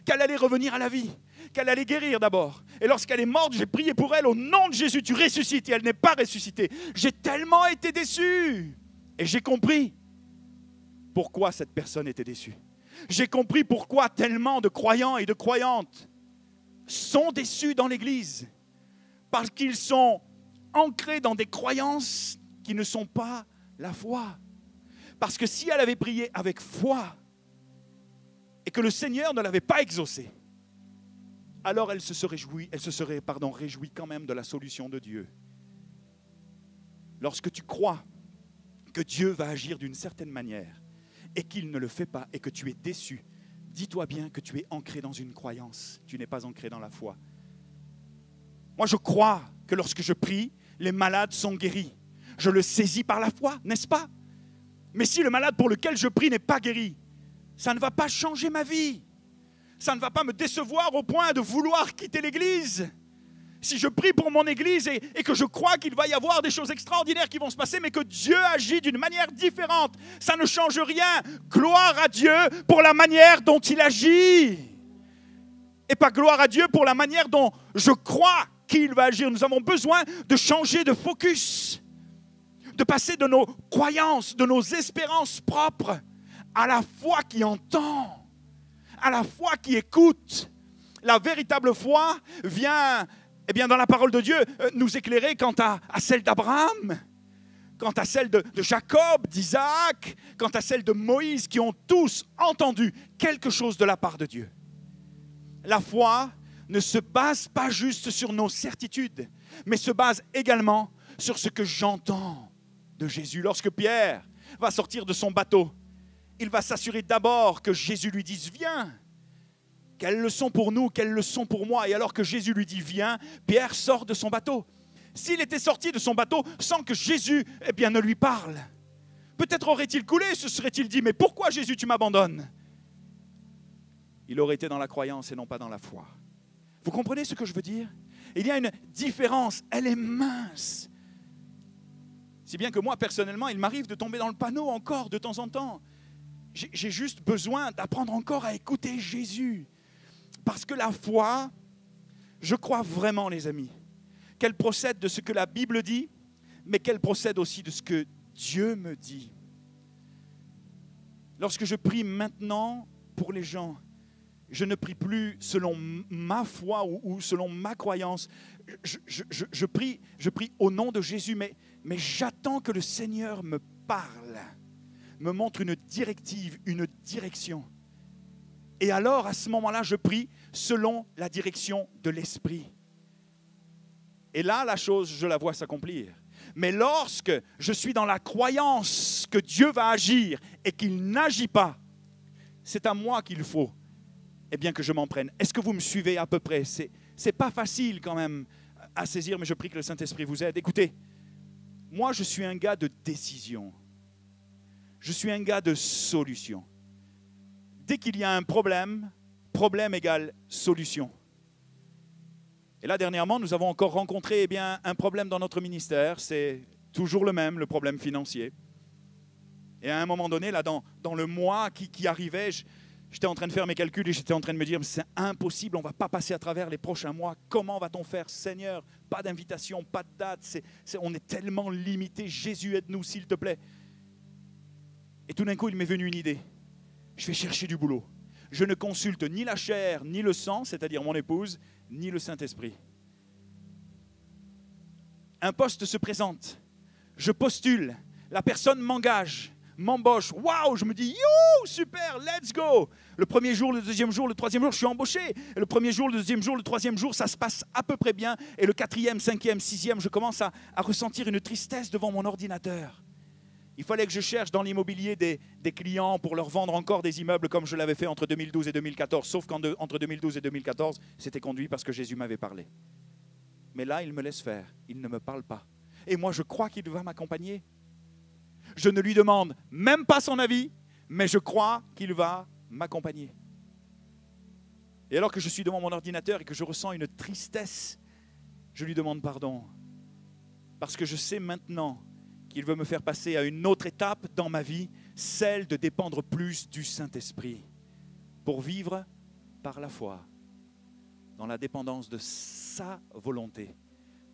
qu'elle allait revenir à la vie, qu'elle allait guérir d'abord. Et lorsqu'elle est morte, j'ai prié pour elle, au nom de Jésus, tu ressuscites, et elle n'est pas ressuscitée. J'ai tellement été déçu. Et j'ai compris pourquoi cette personne était déçue. J'ai compris pourquoi tellement de croyants et de croyantes sont déçus dans l'Église. Parce qu'ils sont ancrés dans des croyances qui ne sont pas la foi. Parce que si elle avait prié avec foi et que le Seigneur ne l'avait pas exaucée, alors elle se serait réjouie quand même de la solution de Dieu. Lorsque tu crois que Dieu va agir d'une certaine manière et qu'il ne le fait pas et que tu es déçu, dis-toi bien que tu es ancré dans une croyance, tu n'es pas ancré dans la foi. Moi, je crois que lorsque je prie, les malades sont guéris. Je le saisis par la foi, n'est-ce pas? Mais si le malade pour lequel je prie n'est pas guéri, ça ne va pas changer ma vie. Ça ne va pas me décevoir au point de vouloir quitter l'église. Si je prie pour mon église et que je crois qu'il va y avoir des choses extraordinaires qui vont se passer, mais que Dieu agit d'une manière différente, ça ne change rien. Gloire à Dieu pour la manière dont il agit. Et pas gloire à Dieu pour la manière dont je crois qu'il va agir. Nous avons besoin de changer de focus, de passer de nos croyances, de nos espérances propres à la foi qui entend, à la foi qui écoute. La véritable foi vient dans la parole de Dieu nous éclairer quant à celle d'Abraham, quant à celle de Jacob, d'Isaac, quant à celle de Moïse, qui ont tous entendu quelque chose de la part de Dieu. La foi ne se base pas juste sur nos certitudes, mais se base également sur ce que j'entends de Jésus. Lorsque Pierre va sortir de son bateau, il va s'assurer d'abord que Jésus lui dise « Viens ». Quelles leçons pour nous, quelles leçons pour moi. Et alors que Jésus lui dit « Viens », Pierre sort de son bateau. S'il était sorti de son bateau sans que Jésus ne lui parle, peut-être aurait-il coulé, se serait-il dit « Mais pourquoi Jésus tu m'abandonnes ?» Il aurait été dans la croyance et non pas dans la foi. Vous comprenez ce que je veux dire? Il y a une différence, elle est mince. Si bien que moi, personnellement, il m'arrive de tomber dans le panneau encore de temps en temps. J'ai juste besoin d'apprendre encore à écouter Jésus. Parce que la foi, je crois vraiment, les amis, qu'elle procède de ce que la Bible dit, mais qu'elle procède aussi de ce que Dieu me dit. Lorsque je prie maintenant pour les gens, je ne prie plus selon ma foi ou selon ma croyance. Je prie au nom de Jésus, mais j'attends que le Seigneur me parle, me montre une directive, une direction. Et alors, à ce moment-là, je prie selon la direction de l'Esprit. Et là, la chose, je la vois s'accomplir. Mais lorsque je suis dans la croyance que Dieu va agir et qu'il n'agit pas, c'est à moi qu'il faut que je m'en prenne. Est-ce que vous me suivez à peu près? C'est pas facile quand même à saisir, mais je prie que le Saint-Esprit vous aide. Écoutez, moi, je suis un gars de décision. Je suis un gars de solution. Dès qu'il y a un problème, problème égale solution. Et là, dernièrement, nous avons encore rencontré un problème dans notre ministère. C'est toujours le même, le problème financier. Et à un moment donné, là, dans le mois qui arrivait, j'étais en train de faire mes calculs et j'étais en train de me dire, c'est impossible, on ne va pas passer à travers les prochains mois. Comment va-t-on faire, Seigneur? Pas d'invitation, pas de date. On est tellement limité. Jésus, aide-nous, s'il te plaît. Et tout d'un coup, il m'est venu une idée. Je vais chercher du boulot. Je ne consulte ni la chair, ni le sang, c'est-à-dire mon épouse, ni le Saint-Esprit. Un poste se présente. Je postule. La personne m'engage, m'embauche. Waouh, je me dis, you, super, let's go. Le premier jour, le deuxième jour, le troisième jour, je suis embauché. Et le premier jour, le deuxième jour, le troisième jour, ça se passe à peu près bien. Et le quatrième, cinquième, sixième, je commence à ressentir une tristesse devant mon ordinateur. Il fallait que je cherche dans l'immobilier des clients pour leur vendre encore des immeubles comme je l'avais fait entre 2012 et 2014. Sauf qu'entre 2012 et 2014, c'était conduit parce que Jésus m'avait parlé. Mais là, il me laisse faire. Il ne me parle pas. Et moi, je crois qu'il va m'accompagner. Je ne lui demande même pas son avis, mais je crois qu'il va m'accompagner. Et alors que je suis devant mon ordinateur et que je ressens une tristesse, je lui demande pardon. Parce que je sais maintenant qu'il veut me faire passer à une autre étape dans ma vie, celle de dépendre plus du Saint-Esprit pour vivre par la foi, dans la dépendance de sa volonté,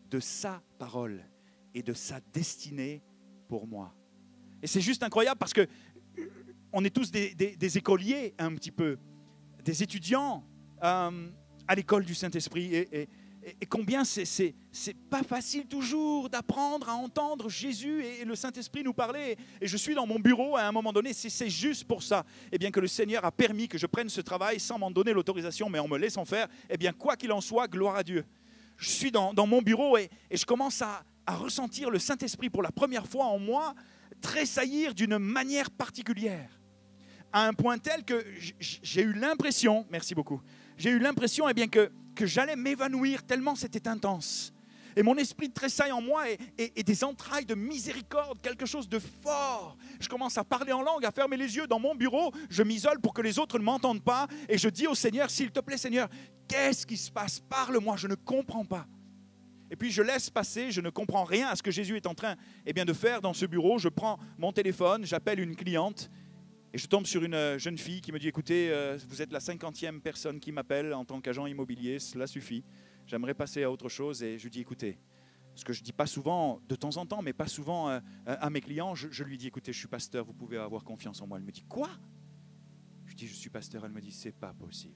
de sa parole et de sa destinée pour moi. Et c'est juste incroyable parce que on est tous des écoliers un petit peu, des étudiants à l'école du Saint-Esprit. Et combien c'est pas facile toujours d'apprendre à entendre Jésus et le Saint-Esprit nous parler. Et je suis dans mon bureau à un moment donné, c'est juste pour ça. Eh bien que le Seigneur a permis que je prenne ce travail sans m'en donner l'autorisation, mais en me laissant faire. Eh bien quoi qu'il en soit, gloire à Dieu. Je suis dans mon bureau et je commence à ressentir le Saint-Esprit pour la première fois en moi tressaillir d'une manière particulière. À un point tel que j'ai eu l'impression, merci beaucoup, j'ai eu l'impression que j'allais m'évanouir tellement c'était intense. Et mon esprit tressaille en moi et des entrailles de miséricorde, quelque chose de fort. Je commence à parler en langue, à fermer les yeux dans mon bureau, je m'isole pour que les autres ne m'entendent pas et je dis au Seigneur, s'il te plaît Seigneur, qu'est-ce qui se passe? Parle-moi, je ne comprends pas. Et puis je laisse passer, je ne comprends rien à ce que Jésus est en train de faire dans ce bureau. Je prends mon téléphone, j'appelle une cliente et je tombe sur une jeune fille qui me dit « Écoutez, vous êtes la 50e personne qui m'appelle en tant qu'agent immobilier, cela suffit. J'aimerais passer à autre chose. » Et je lui dis « Écoutez, ce que je ne dis pas souvent, de temps en temps, mais pas souvent à mes clients, je lui dis « Écoutez, je suis pasteur, vous pouvez avoir confiance en moi. » Elle me dit « Quoi ?» Je lui dis « Je suis pasteur. » Elle me dit « C'est pas possible. »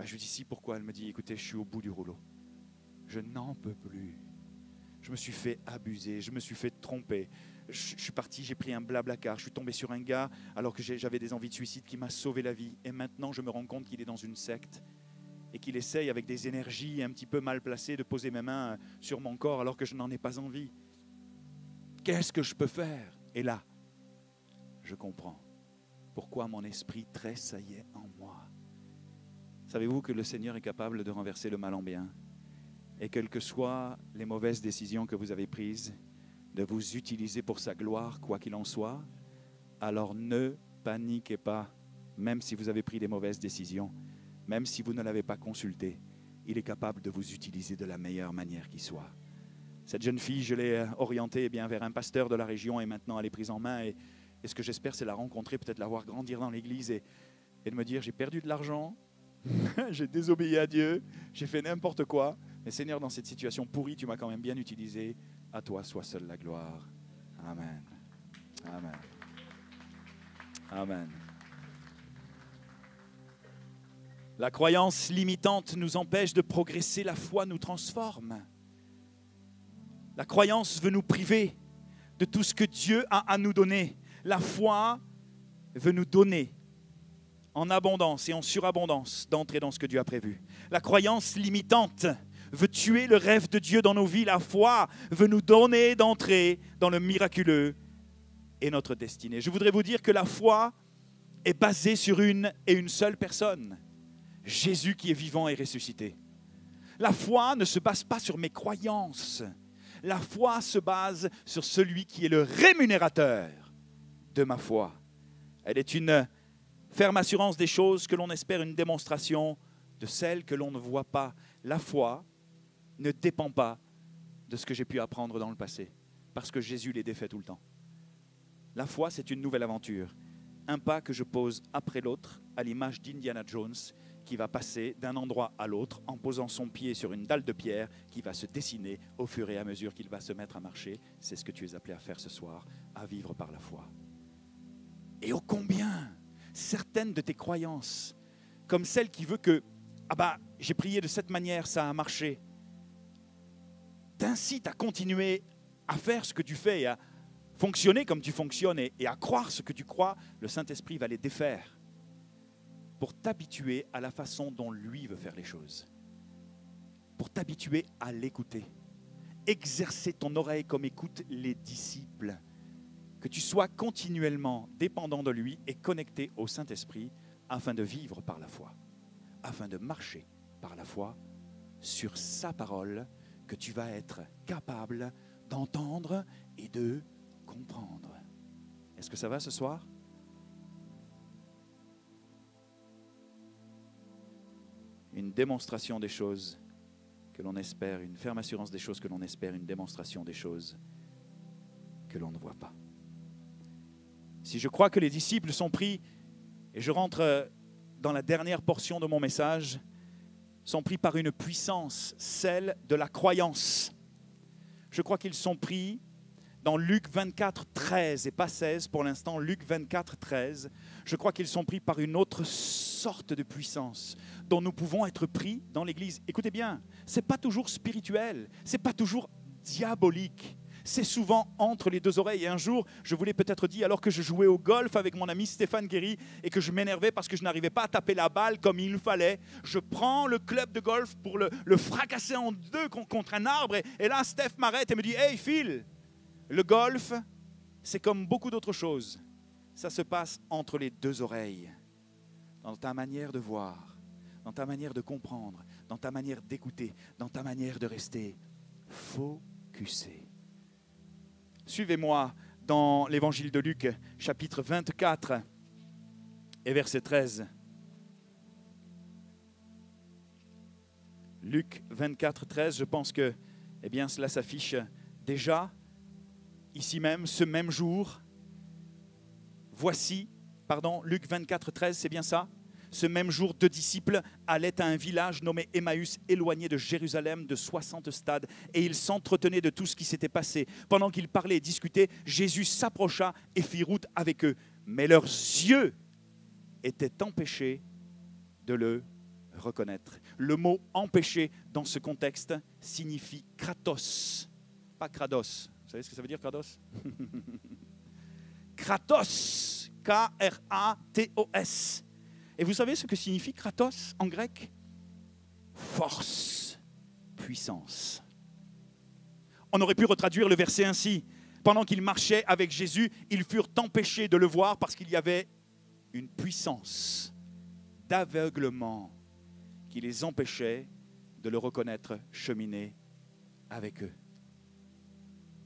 Je lui dis « Si, pourquoi ?» Elle me dit « Écoutez, je suis au bout du rouleau. Je n'en peux plus. Je me suis fait abuser, je me suis fait tromper. Je suis parti, j'ai pris un blablacar, je suis tombé sur un gars alors que j'avais des envies de suicide qui m'a sauvé la vie. Et maintenant, je me rends compte qu'il est dans une secte et qu'il essaye avec des énergies un petit peu mal placées de poser mes mains sur mon corps alors que je n'en ai pas envie. Qu'est-ce que je peux faire? Et là, je comprends pourquoi mon esprit tressaillait en moi. Savez-vous que le Seigneur est capable de renverser le mal en bien? Et quelles que soient les mauvaises décisions que vous avez prises, de vous utiliser pour sa gloire, quoi qu'il en soit, alors ne paniquez pas, même si vous avez pris des mauvaises décisions, même si vous ne l'avez pas consulté, il est capable de vous utiliser de la meilleure manière qui soit. Cette jeune fille, je l'ai orientée vers un pasteur de la région et maintenant elle est prise en main et ce que j'espère, c'est la rencontrer, peut-être la voir grandir dans l'église et de me dire, j'ai perdu de l'argent, j'ai désobéi à Dieu, j'ai fait n'importe quoi. Mais Seigneur, dans cette situation pourrie, tu m'as quand même bien utilisé. À toi soit seule la gloire. Amen. Amen. Amen. La croyance limitante nous empêche de progresser, la foi nous transforme. La croyance veut nous priver de tout ce que Dieu a à nous donner. La foi veut nous donner en abondance et en surabondance d'entrer dans ce que Dieu a prévu. La croyance limitante veut tuer le rêve de Dieu dans nos vies. La foi veut nous donner d'entrer dans le miraculeux et notre destinée. Je voudrais vous dire que la foi est basée sur une et une seule personne, Jésus qui est vivant et ressuscité. La foi ne se base pas sur mes croyances. La foi se base sur celui qui est le rémunérateur de ma foi. Elle est une ferme assurance des choses que l'on espère, une démonstration de celles que l'on ne voit pas. La foi ne dépend pas de ce que j'ai pu apprendre dans le passé, parce que Jésus les défait tout le temps. La foi, c'est une nouvelle aventure, un pas que je pose après l'autre, à l'image d'Indiana Jones, qui va passer d'un endroit à l'autre en posant son pied sur une dalle de pierre qui va se dessiner au fur et à mesure qu'il va se mettre à marcher. C'est ce que tu es appelé à faire ce soir, à vivre par la foi. Et ô combien certaines de tes croyances, comme celle qui veut que j'ai prié de cette manière, ça a marché, t'incite à continuer à faire ce que tu fais et à fonctionner comme tu fonctionnes et à croire ce que tu crois, le Saint-Esprit va les défaire pour t'habituer à la façon dont lui veut faire les choses, pour t'habituer à l'écouter, exercer ton oreille comme écoutent les disciples, que tu sois continuellement dépendant de lui et connecté au Saint-Esprit afin de vivre par la foi, afin de marcher par la foi sur sa parole que tu vas être capable d'entendre et de comprendre. Est-ce que ça va ce soir? Une démonstration des choses que l'on espère, une ferme assurance des choses que l'on espère, une démonstration des choses que l'on ne voit pas. Si je crois que les disciples sont pris, et je rentre dans la dernière portion de mon message, sont pris par une puissance, celle de la croyance. Je crois qu'ils sont pris dans Luc 24, 13, et pas 16 pour l'instant, Luc 24, 13. Je crois qu'ils sont pris par une autre sorte de puissance dont nous pouvons être pris dans l'Église. Écoutez bien, ce n'est pas toujours spirituel, ce n'est pas toujours diabolique. C'est souvent entre les deux oreilles. Et un jour, je vous l'ai peut-être dit, alors que je jouais au golf avec mon ami Stéphane Guéry et que je m'énervais parce que je n'arrivais pas à taper la balle comme il fallait, je prends le club de golf pour le fracasser en deux contre un arbre. Et là, Steph m'arrête et me dit « Hey Phil, le golf, c'est comme beaucoup d'autres choses. Ça se passe entre les deux oreilles, dans ta manière de voir, dans ta manière de comprendre, dans ta manière d'écouter, dans ta manière de rester focusé. » Suivez-moi dans l'évangile de Luc, chapitre 24 et verset 13. Luc 24, 13, je pense que cela s'affiche déjà, ici même, ce même jour. Luc 24, 13, c'est bien ça? Ce même jour, 2 disciples allaient à un village nommé Emmaüs, éloigné de Jérusalem de 60 stades, et ils s'entretenaient de tout ce qui s'était passé. Pendant qu'ils parlaient et discutaient, Jésus s'approcha et fit route avec eux. Mais leurs yeux étaient empêchés de le reconnaître. Le mot « empêché » dans ce contexte signifie « kratos », pas « kratos ». Vous savez ce que ça veut dire, kratos? Kratos, K-R-A-T-O-S. Et vous savez ce que signifie kratos en grec? Force, puissance. On aurait pu retraduire le verset ainsi. Pendant qu'ils marchaient avec Jésus, ils furent empêchés de le voir parce qu'il y avait une puissance d'aveuglement qui les empêchait de le reconnaître cheminer avec eux.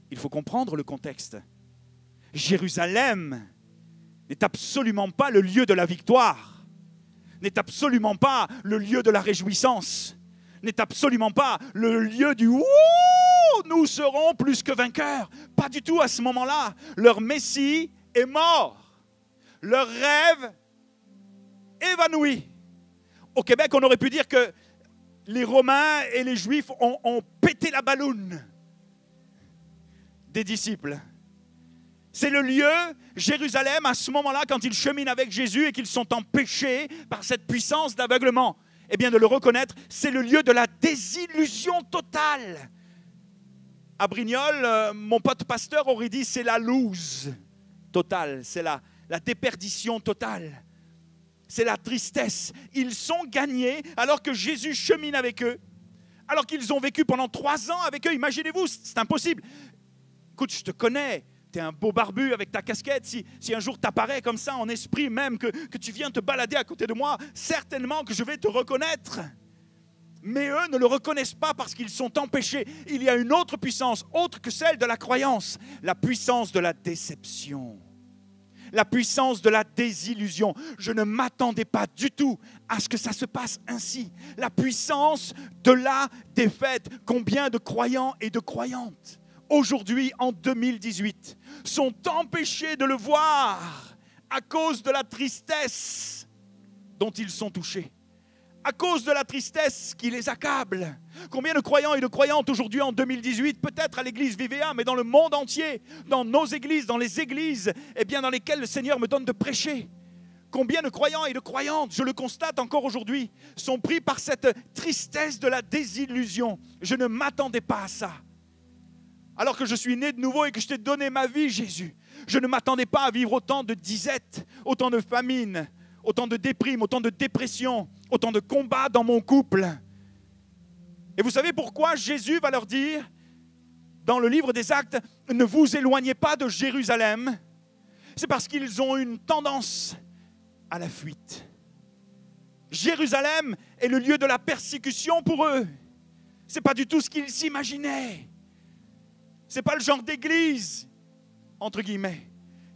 Il faut comprendre le contexte. Jérusalem n'est absolument pas le lieu de la victoire, n'est absolument pas le lieu de la réjouissance, n'est absolument pas le lieu du « Wouh, nous serons plus que vainqueurs ». Pas du tout à ce moment-là. Leur Messie est mort. Leur rêve évanoui. Au Québec, on aurait pu dire que les Romains et les Juifs ont pété la balloune des disciples. C'est le lieu, Jérusalem, à ce moment-là, quand ils cheminent avec Jésus et qu'ils sont empêchés par cette puissance d'aveuglement, de le reconnaître, c'est le lieu de la désillusion totale. À Brignoles, mon pote pasteur aurait dit c'est la lose totale, c'est la déperdition totale, c'est la tristesse. Ils sont gagnés alors que Jésus chemine avec eux, alors qu'ils ont vécu pendant 3 ans avec eux. Imaginez-vous, c'est impossible. Écoute, je te connais. Tu es un beau barbu avec ta casquette, si un jour tu apparais comme ça en esprit même, que tu viens te balader à côté de moi, certainement que je vais te reconnaître. Mais eux ne le reconnaissent pas parce qu'ils sont empêchés. Il y a une autre puissance, autre que celle de la croyance, la puissance de la déception, la puissance de la désillusion. Je ne m'attendais pas du tout à ce que ça se passe ainsi. La puissance de la défaite. Combien de croyants et de croyantes aujourd'hui, en 2018, sont empêchés de le voir à cause de la tristesse dont ils sont touchés, à cause de la tristesse qui les accable. Combien de croyants et de croyantes aujourd'hui, en 2018, peut-être à l'église VVA, mais dans le monde entier, dans nos églises, dans les églises dans lesquelles le Seigneur me donne de prêcher. Combien de croyants et de croyantes, je le constate encore aujourd'hui, sont pris par cette tristesse de la désillusion. Je ne m'attendais pas à ça. Alors que je suis né de nouveau et que je t'ai donné ma vie, Jésus, je ne m'attendais pas à vivre autant de disette, autant de famine, autant de déprime, autant de dépression, autant de combats dans mon couple. Et vous savez pourquoi Jésus va leur dire, dans le livre des Actes, ne vous éloignez pas de Jérusalem. C'est parce qu'ils ont une tendance à la fuite. Jérusalem est le lieu de la persécution pour eux. Ce n'est pas du tout ce qu'ils s'imaginaient. Ce n'est pas le genre d'église, entre guillemets,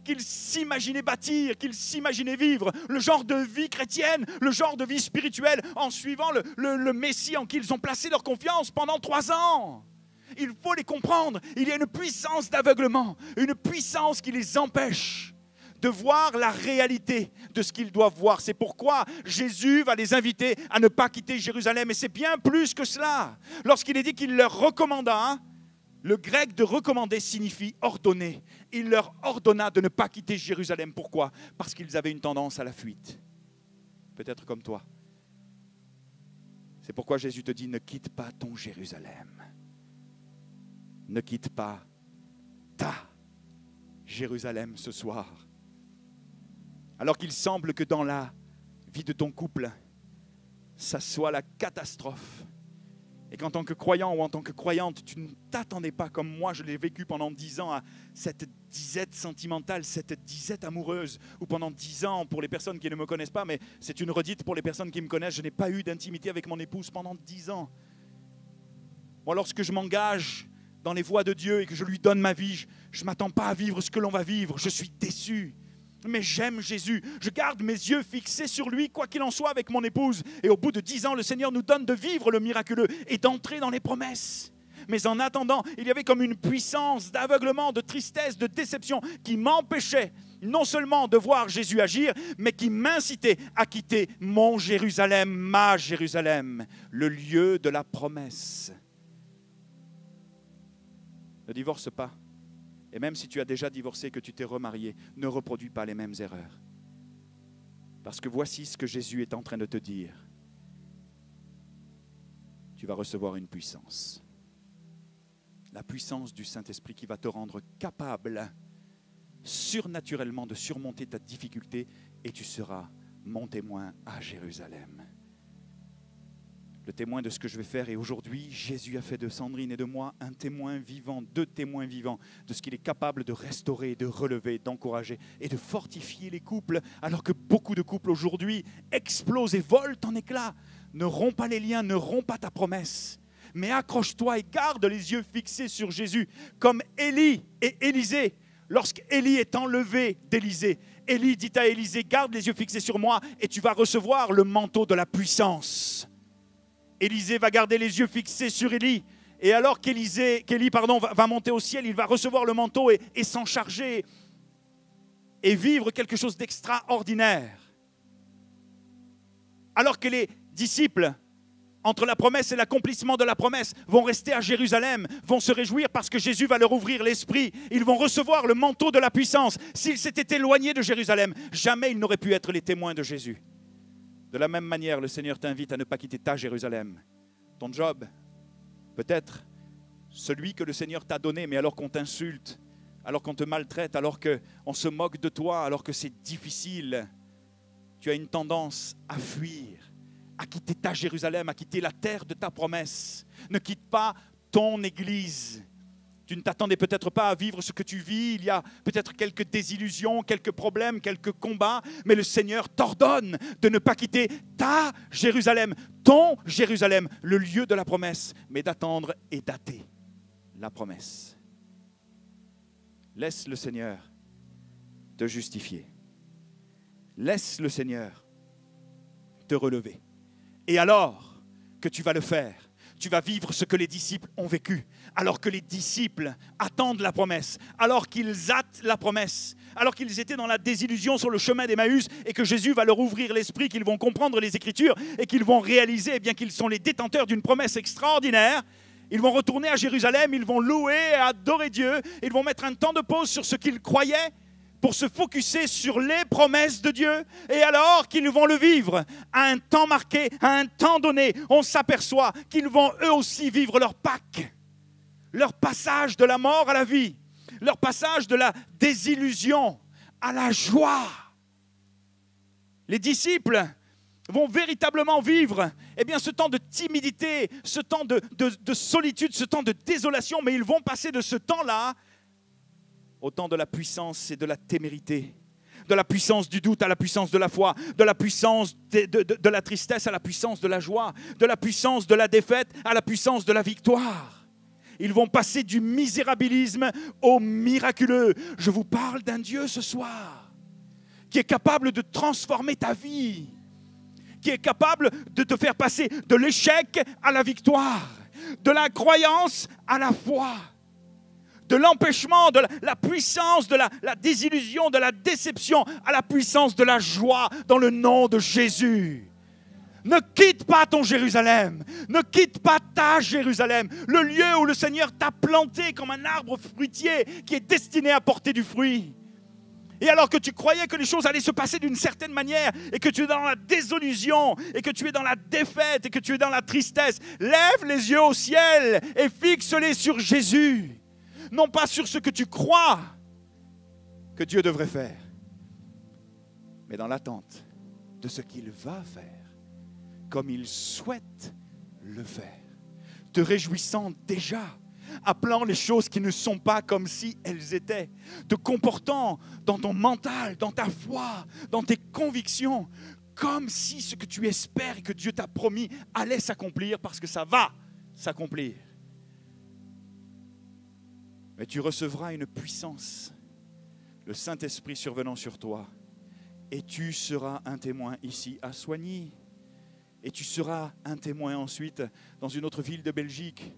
qu'ils s'imaginaient bâtir, qu'ils s'imaginaient vivre, le genre de vie chrétienne, le genre de vie spirituelle, en suivant le Messie en qui ils ont placé leur confiance pendant 3 ans. Il faut les comprendre. Il y a une puissance d'aveuglement, une puissance qui les empêche de voir la réalité de ce qu'ils doivent voir. C'est pourquoi Jésus va les inviter à ne pas quitter Jérusalem. Et c'est bien plus que cela. Lorsqu'il est dit qu'il leur recommanda, le grec de recommander signifie ordonner. Il leur ordonna de ne pas quitter Jérusalem. Pourquoi? Parce qu'ils avaient une tendance à la fuite. Peut-être comme toi. C'est pourquoi Jésus te dit, ne quitte pas ton Jérusalem. Ne quitte pas ta Jérusalem ce soir. Alors qu'il semble que dans la vie de ton couple, ça soit la catastrophe. Et qu'en tant que croyant ou en tant que croyante, tu ne t'attendais pas, comme moi je l'ai vécu pendant 10 ans, à cette disette sentimentale, cette disette amoureuse, ou pendant 10 ans, pour les personnes qui ne me connaissent pas, mais c'est une redite pour les personnes qui me connaissent, je n'ai pas eu d'intimité avec mon épouse pendant 10 ans. Moi, lorsque je m'engage dans les voies de Dieu et que je lui donne ma vie, je ne m'attends pas à vivre ce que l'on va vivre, je suis déçu. Mais j'aime Jésus, je garde mes yeux fixés sur lui, quoi qu'il en soit avec mon épouse. Et au bout de 10 ans, le Seigneur nous donne de vivre le miraculeux et d'entrer dans les promesses. Mais en attendant, il y avait comme une puissance d'aveuglement, de tristesse, de déception qui m'empêchait non seulement de voir Jésus agir, mais qui m'incitait à quitter mon Jérusalem, ma Jérusalem, le lieu de la promesse. Ne divorce pas. Et même si tu as déjà divorcé, que tu t'es remarié, ne reproduis pas les mêmes erreurs. Parce que voici ce que Jésus est en train de te dire. Tu vas recevoir une puissance. La puissance du Saint-Esprit qui va te rendre capable, surnaturellement, de surmonter ta difficulté et tu seras mon témoin à Jérusalem. Le témoin de ce que je vais faire. Et aujourd'hui, Jésus a fait de Sandrine et de moi un témoin vivant, 2 témoins vivants de ce qu'il est capable de restaurer, de relever, d'encourager et de fortifier les couples, alors que beaucoup de couples aujourd'hui explosent et volent en éclats. Ne romps pas les liens, ne romps pas ta promesse, mais accroche-toi et garde les yeux fixés sur Jésus, comme Élie et Élisée. Lorsqu'Élie est enlevé d'Élisée, Élie dit à Élisée, garde les yeux fixés sur moi et tu vas recevoir le manteau de la puissance. Élisée va garder les yeux fixés sur Élie. Et alors qu'Élie va monter au ciel, il va recevoir le manteau et s'en charger et vivre quelque chose d'extraordinaire. Alors que les disciples, entre la promesse et l'accomplissement de la promesse, vont rester à Jérusalem, vont se réjouir parce que Jésus va leur ouvrir l'esprit. Ils vont recevoir le manteau de la puissance. S'ils s'étaient éloignés de Jérusalem, jamais ils n'auraient pu être les témoins de Jésus. De la même manière, le Seigneur t'invite à ne pas quitter ta Jérusalem. Ton job, peut-être celui que le Seigneur t'a donné, mais alors qu'on t'insulte, alors qu'on te maltraite, alors qu'on se moque de toi, alors que c'est difficile, tu as une tendance à fuir, à quitter ta Jérusalem, à quitter la terre de ta promesse. Ne quitte pas ton église. Tu ne t'attendais peut-être pas à vivre ce que tu vis. Il y a peut-être quelques désillusions, quelques problèmes, quelques combats. Mais le Seigneur t'ordonne de ne pas quitter ta Jérusalem, ton Jérusalem, le lieu de la promesse, mais d'attendre et dater la promesse. Laisse le Seigneur te justifier. Laisse le Seigneur te relever. Et alors que tu vas le faire, tu vas vivre ce que les disciples ont vécu. Alors que les disciples attendent la promesse, alors qu'ils hâtent la promesse, alors qu'ils étaient dans la désillusion sur le chemin d'Emmaüs et que Jésus va leur ouvrir l'esprit, qu'ils vont comprendre les Écritures et qu'ils vont réaliser eh bien, qu'ils sont les détenteurs d'une promesse extraordinaire. Ils vont retourner à Jérusalem, ils vont louer et adorer Dieu, ils vont mettre un temps de pause sur ce qu'ils croyaient pour se focusser sur les promesses de Dieu. Et alors qu'ils vont le vivre à un temps marqué, à un temps donné, on s'aperçoit qu'ils vont eux aussi vivre leur Pâques, leur passage de la mort à la vie, leur passage de la désillusion à la joie. Les disciples vont véritablement vivre eh bien, ce temps de timidité, ce temps de solitude, ce temps de désolation, mais ils vont passer de ce temps-là au temps de la puissance et de la témérité, de la puissance du doute à la puissance de la foi, de la puissance de la tristesse à la puissance de la joie, de la puissance de la défaite à la puissance de la victoire. Ils vont passer du misérabilisme au miraculeux. Je vous parle d'un Dieu ce soir qui est capable de transformer ta vie, qui est capable de te faire passer de l'échec à la victoire, de la croyance à la foi, de l'empêchement, de la puissance, de la désillusion, de la déception, à la puissance de la joie dans le nom de Jésus. Ne quitte pas ton Jérusalem, ne quitte pas ta Jérusalem, le lieu où le Seigneur t'a planté comme un arbre fruitier qui est destiné à porter du fruit. Et alors que tu croyais que les choses allaient se passer d'une certaine manière et que tu es dans la désillusion et que tu es dans la défaite et que tu es dans la tristesse, lève les yeux au ciel et fixe-les sur Jésus. Non pas sur ce que tu crois que Dieu devrait faire, mais dans l'attente de ce qu'il va faire, comme il souhaite le faire, te réjouissant déjà, appelant les choses qui ne sont pas comme si elles étaient, te comportant dans ton mental, dans ta foi, dans tes convictions, comme si ce que tu espères et que Dieu t'a promis allait s'accomplir, parce que ça va s'accomplir. Mais tu recevras une puissance, le Saint-Esprit survenant sur toi, et tu seras un témoin ici à Soigny. Et tu seras un témoin ensuite dans une autre ville de Belgique,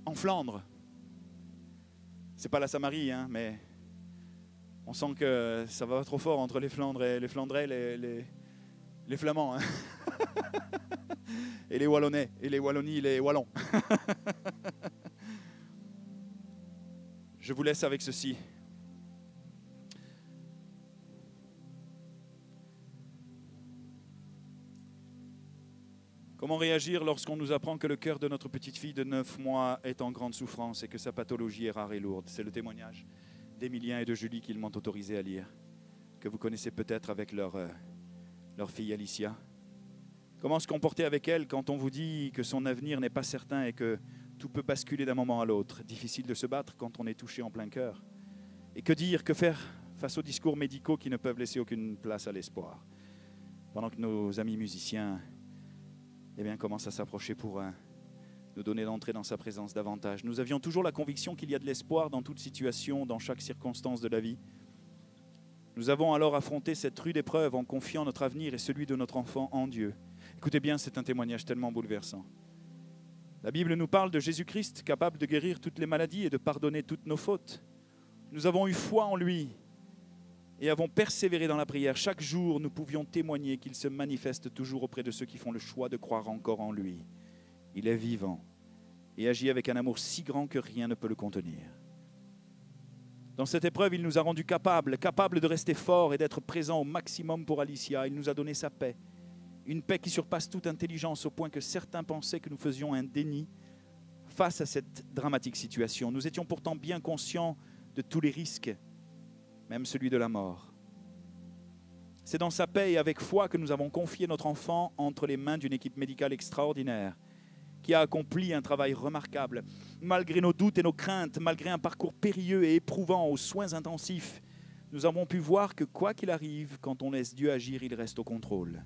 en Flandre. Ce n'est pas la Samarie, hein, mais on sent que ça va trop fort entre les Flandres et les Flandrais, les Flamands. Hein. Et les Wallonnais, et les Wallonies, les Wallons. Je vous laisse avec ceci. Comment réagir lorsqu'on nous apprend que le cœur de notre petite fille de 9 mois est en grande souffrance et que sa pathologie est rare et lourde? C'est le témoignage d'Emilien et de Julie qu'ils m'ont autorisé à lire, que vous connaissez peut-être avec leur fille Alicia. Comment se comporter avec elle quand on vous dit que son avenir n'est pas certain et que tout peut basculer d'un moment à l'autre? Difficile de se battre quand on est touché en plein cœur. Et que dire, que faire face aux discours médicaux qui ne peuvent laisser aucune place à l'espoir? Pendant que nos amis musiciens commencent à s'approcher pour nous donner d'entrer dans sa présence davantage. Nous avions toujours la conviction qu'il y a de l'espoir dans toute situation, dans chaque circonstance de la vie. Nous avons alors affronté cette rude épreuve en confiant notre avenir et celui de notre enfant en Dieu. Écoutez bien, c'est un témoignage tellement bouleversant. La Bible nous parle de Jésus-Christ, capable de guérir toutes les maladies et de pardonner toutes nos fautes. Nous avons eu foi en lui et avons persévéré dans la prière. Chaque jour, nous pouvions témoigner qu'il se manifeste toujours auprès de ceux qui font le choix de croire encore en lui. Il est vivant et agit avec un amour si grand que rien ne peut le contenir. Dans cette épreuve, il nous a rendus capables de rester forts et d'être présents au maximum pour Alicia. Il nous a donné sa paix, une paix qui surpasse toute intelligence au point que certains pensaient que nous faisions un déni face à cette dramatique situation. Nous étions pourtant bien conscients de tous les risques, même celui de la mort. C'est dans sa paix et avec foi que nous avons confié notre enfant entre les mains d'une équipe médicale extraordinaire qui a accompli un travail remarquable. Malgré nos doutes et nos craintes, malgré un parcours périlleux et éprouvant aux soins intensifs, nous avons pu voir que quoi qu'il arrive, quand on laisse Dieu agir, il reste au contrôle.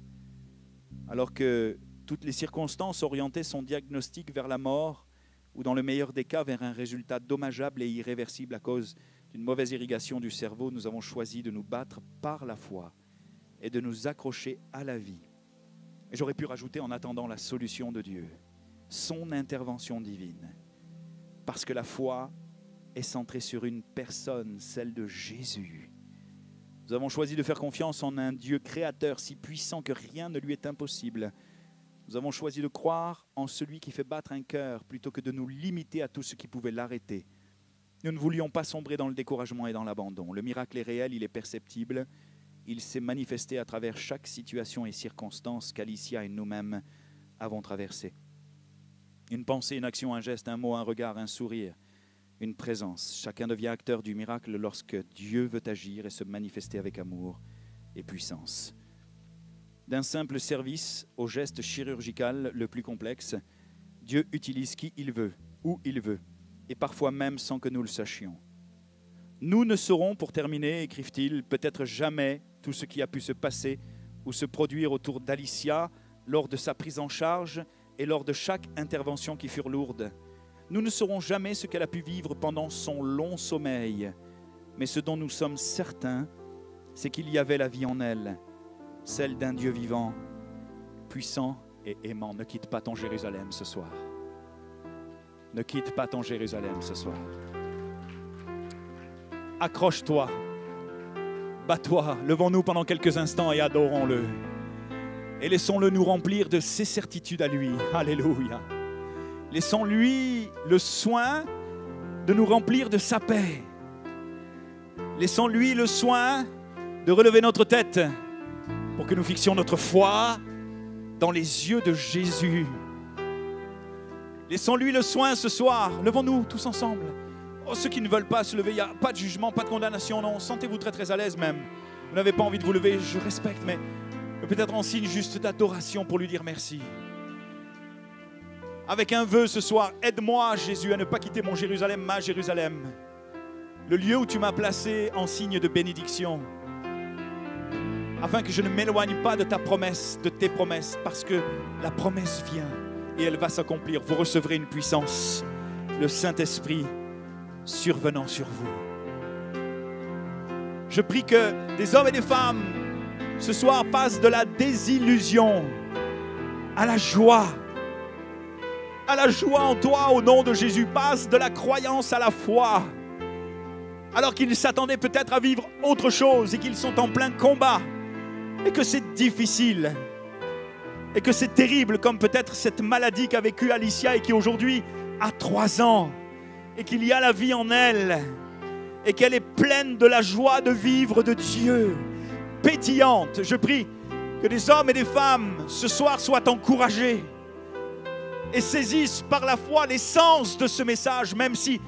Alors que toutes les circonstances orientaient son diagnostic vers la mort, ou dans le meilleur des cas vers un résultat dommageable et irréversible à cause d'une mauvaise irrigation du cerveau, nous avons choisi de nous battre par la foi et de nous accrocher à la vie. Et j'aurais pu rajouter en attendant la solution de Dieu, son intervention divine, parce que la foi est centrée sur une personne, celle de Jésus. Nous avons choisi de faire confiance en un Dieu créateur si puissant que rien ne lui est impossible. Nous avons choisi de croire en celui qui fait battre un cœur plutôt que de nous limiter à tout ce qui pouvait l'arrêter. Nous ne voulions pas sombrer dans le découragement et dans l'abandon. Le miracle est réel, il est perceptible. Il s'est manifesté à travers chaque situation et circonstance qu'Alicia et nous-mêmes avons traversées. Une pensée, une action, un geste, un mot, un regard, un sourire, une présence. Chacun devient acteur du miracle lorsque Dieu veut agir et se manifester avec amour et puissance. D'un simple service au geste chirurgical le plus complexe, Dieu utilise qui il veut, où il veut, et parfois même sans que nous le sachions. Nous ne saurons, pour terminer, écrivent-ils, peut-être jamais tout ce qui a pu se passer ou se produire autour d'Alicia lors de sa prise en charge et lors de chaque intervention qui furent lourdes. Nous ne saurons jamais ce qu'elle a pu vivre pendant son long sommeil, mais ce dont nous sommes certains, c'est qu'il y avait la vie en elle, celle d'un Dieu vivant, puissant et aimant. Ne quitte pas ton Jérusalem ce soir. Ne quitte pas ton Jérusalem ce soir. accroche-toi, bats-toi, levons-nous pendant quelques instants et adorons-le. Et laissons-le nous remplir de ses certitudes à lui. Alléluia. Laissons-lui le soin de nous remplir de sa paix. Laissons-lui le soin de relever notre tête pour que nous fixions notre foi dans les yeux de Jésus. Laissons-lui le soin ce soir. Levons-nous tous ensemble. Oh, ceux qui ne veulent pas se lever, il n'y a pas de jugement, pas de condamnation, non. Sentez-vous très très à l'aise même. Vous n'avez pas envie de vous lever, je respecte, mais peut-être en signe juste d'adoration pour lui dire merci. Avec un vœu ce soir, aide-moi Jésus à ne pas quitter mon Jérusalem, ma Jérusalem. Le lieu où tu m'as placé en signe de bénédiction. Afin que je ne m'éloigne pas de ta promesse, de tes promesses, parce que la promesse vient et elle va s'accomplir. Vous recevrez une puissance, le Saint-Esprit survenant sur vous. Je prie que des hommes et des femmes ce soir passent de la désillusion à la joie en toi au nom de Jésus. Passe de la croyance à la foi, alors qu'ils s'attendaient peut-être à vivre autre chose et qu'ils sont en plein combat et que c'est difficile et que c'est terrible, comme peut-être cette maladie qu'a vécue Alicia et qui aujourd'hui a 3 ans et qu'il y a la vie en elle et qu'elle est pleine de la joie de vivre de Dieu, pétillante. Je prie que des hommes et des femmes ce soir soient encouragés et saisissent par la foi l'essence de ce message, même si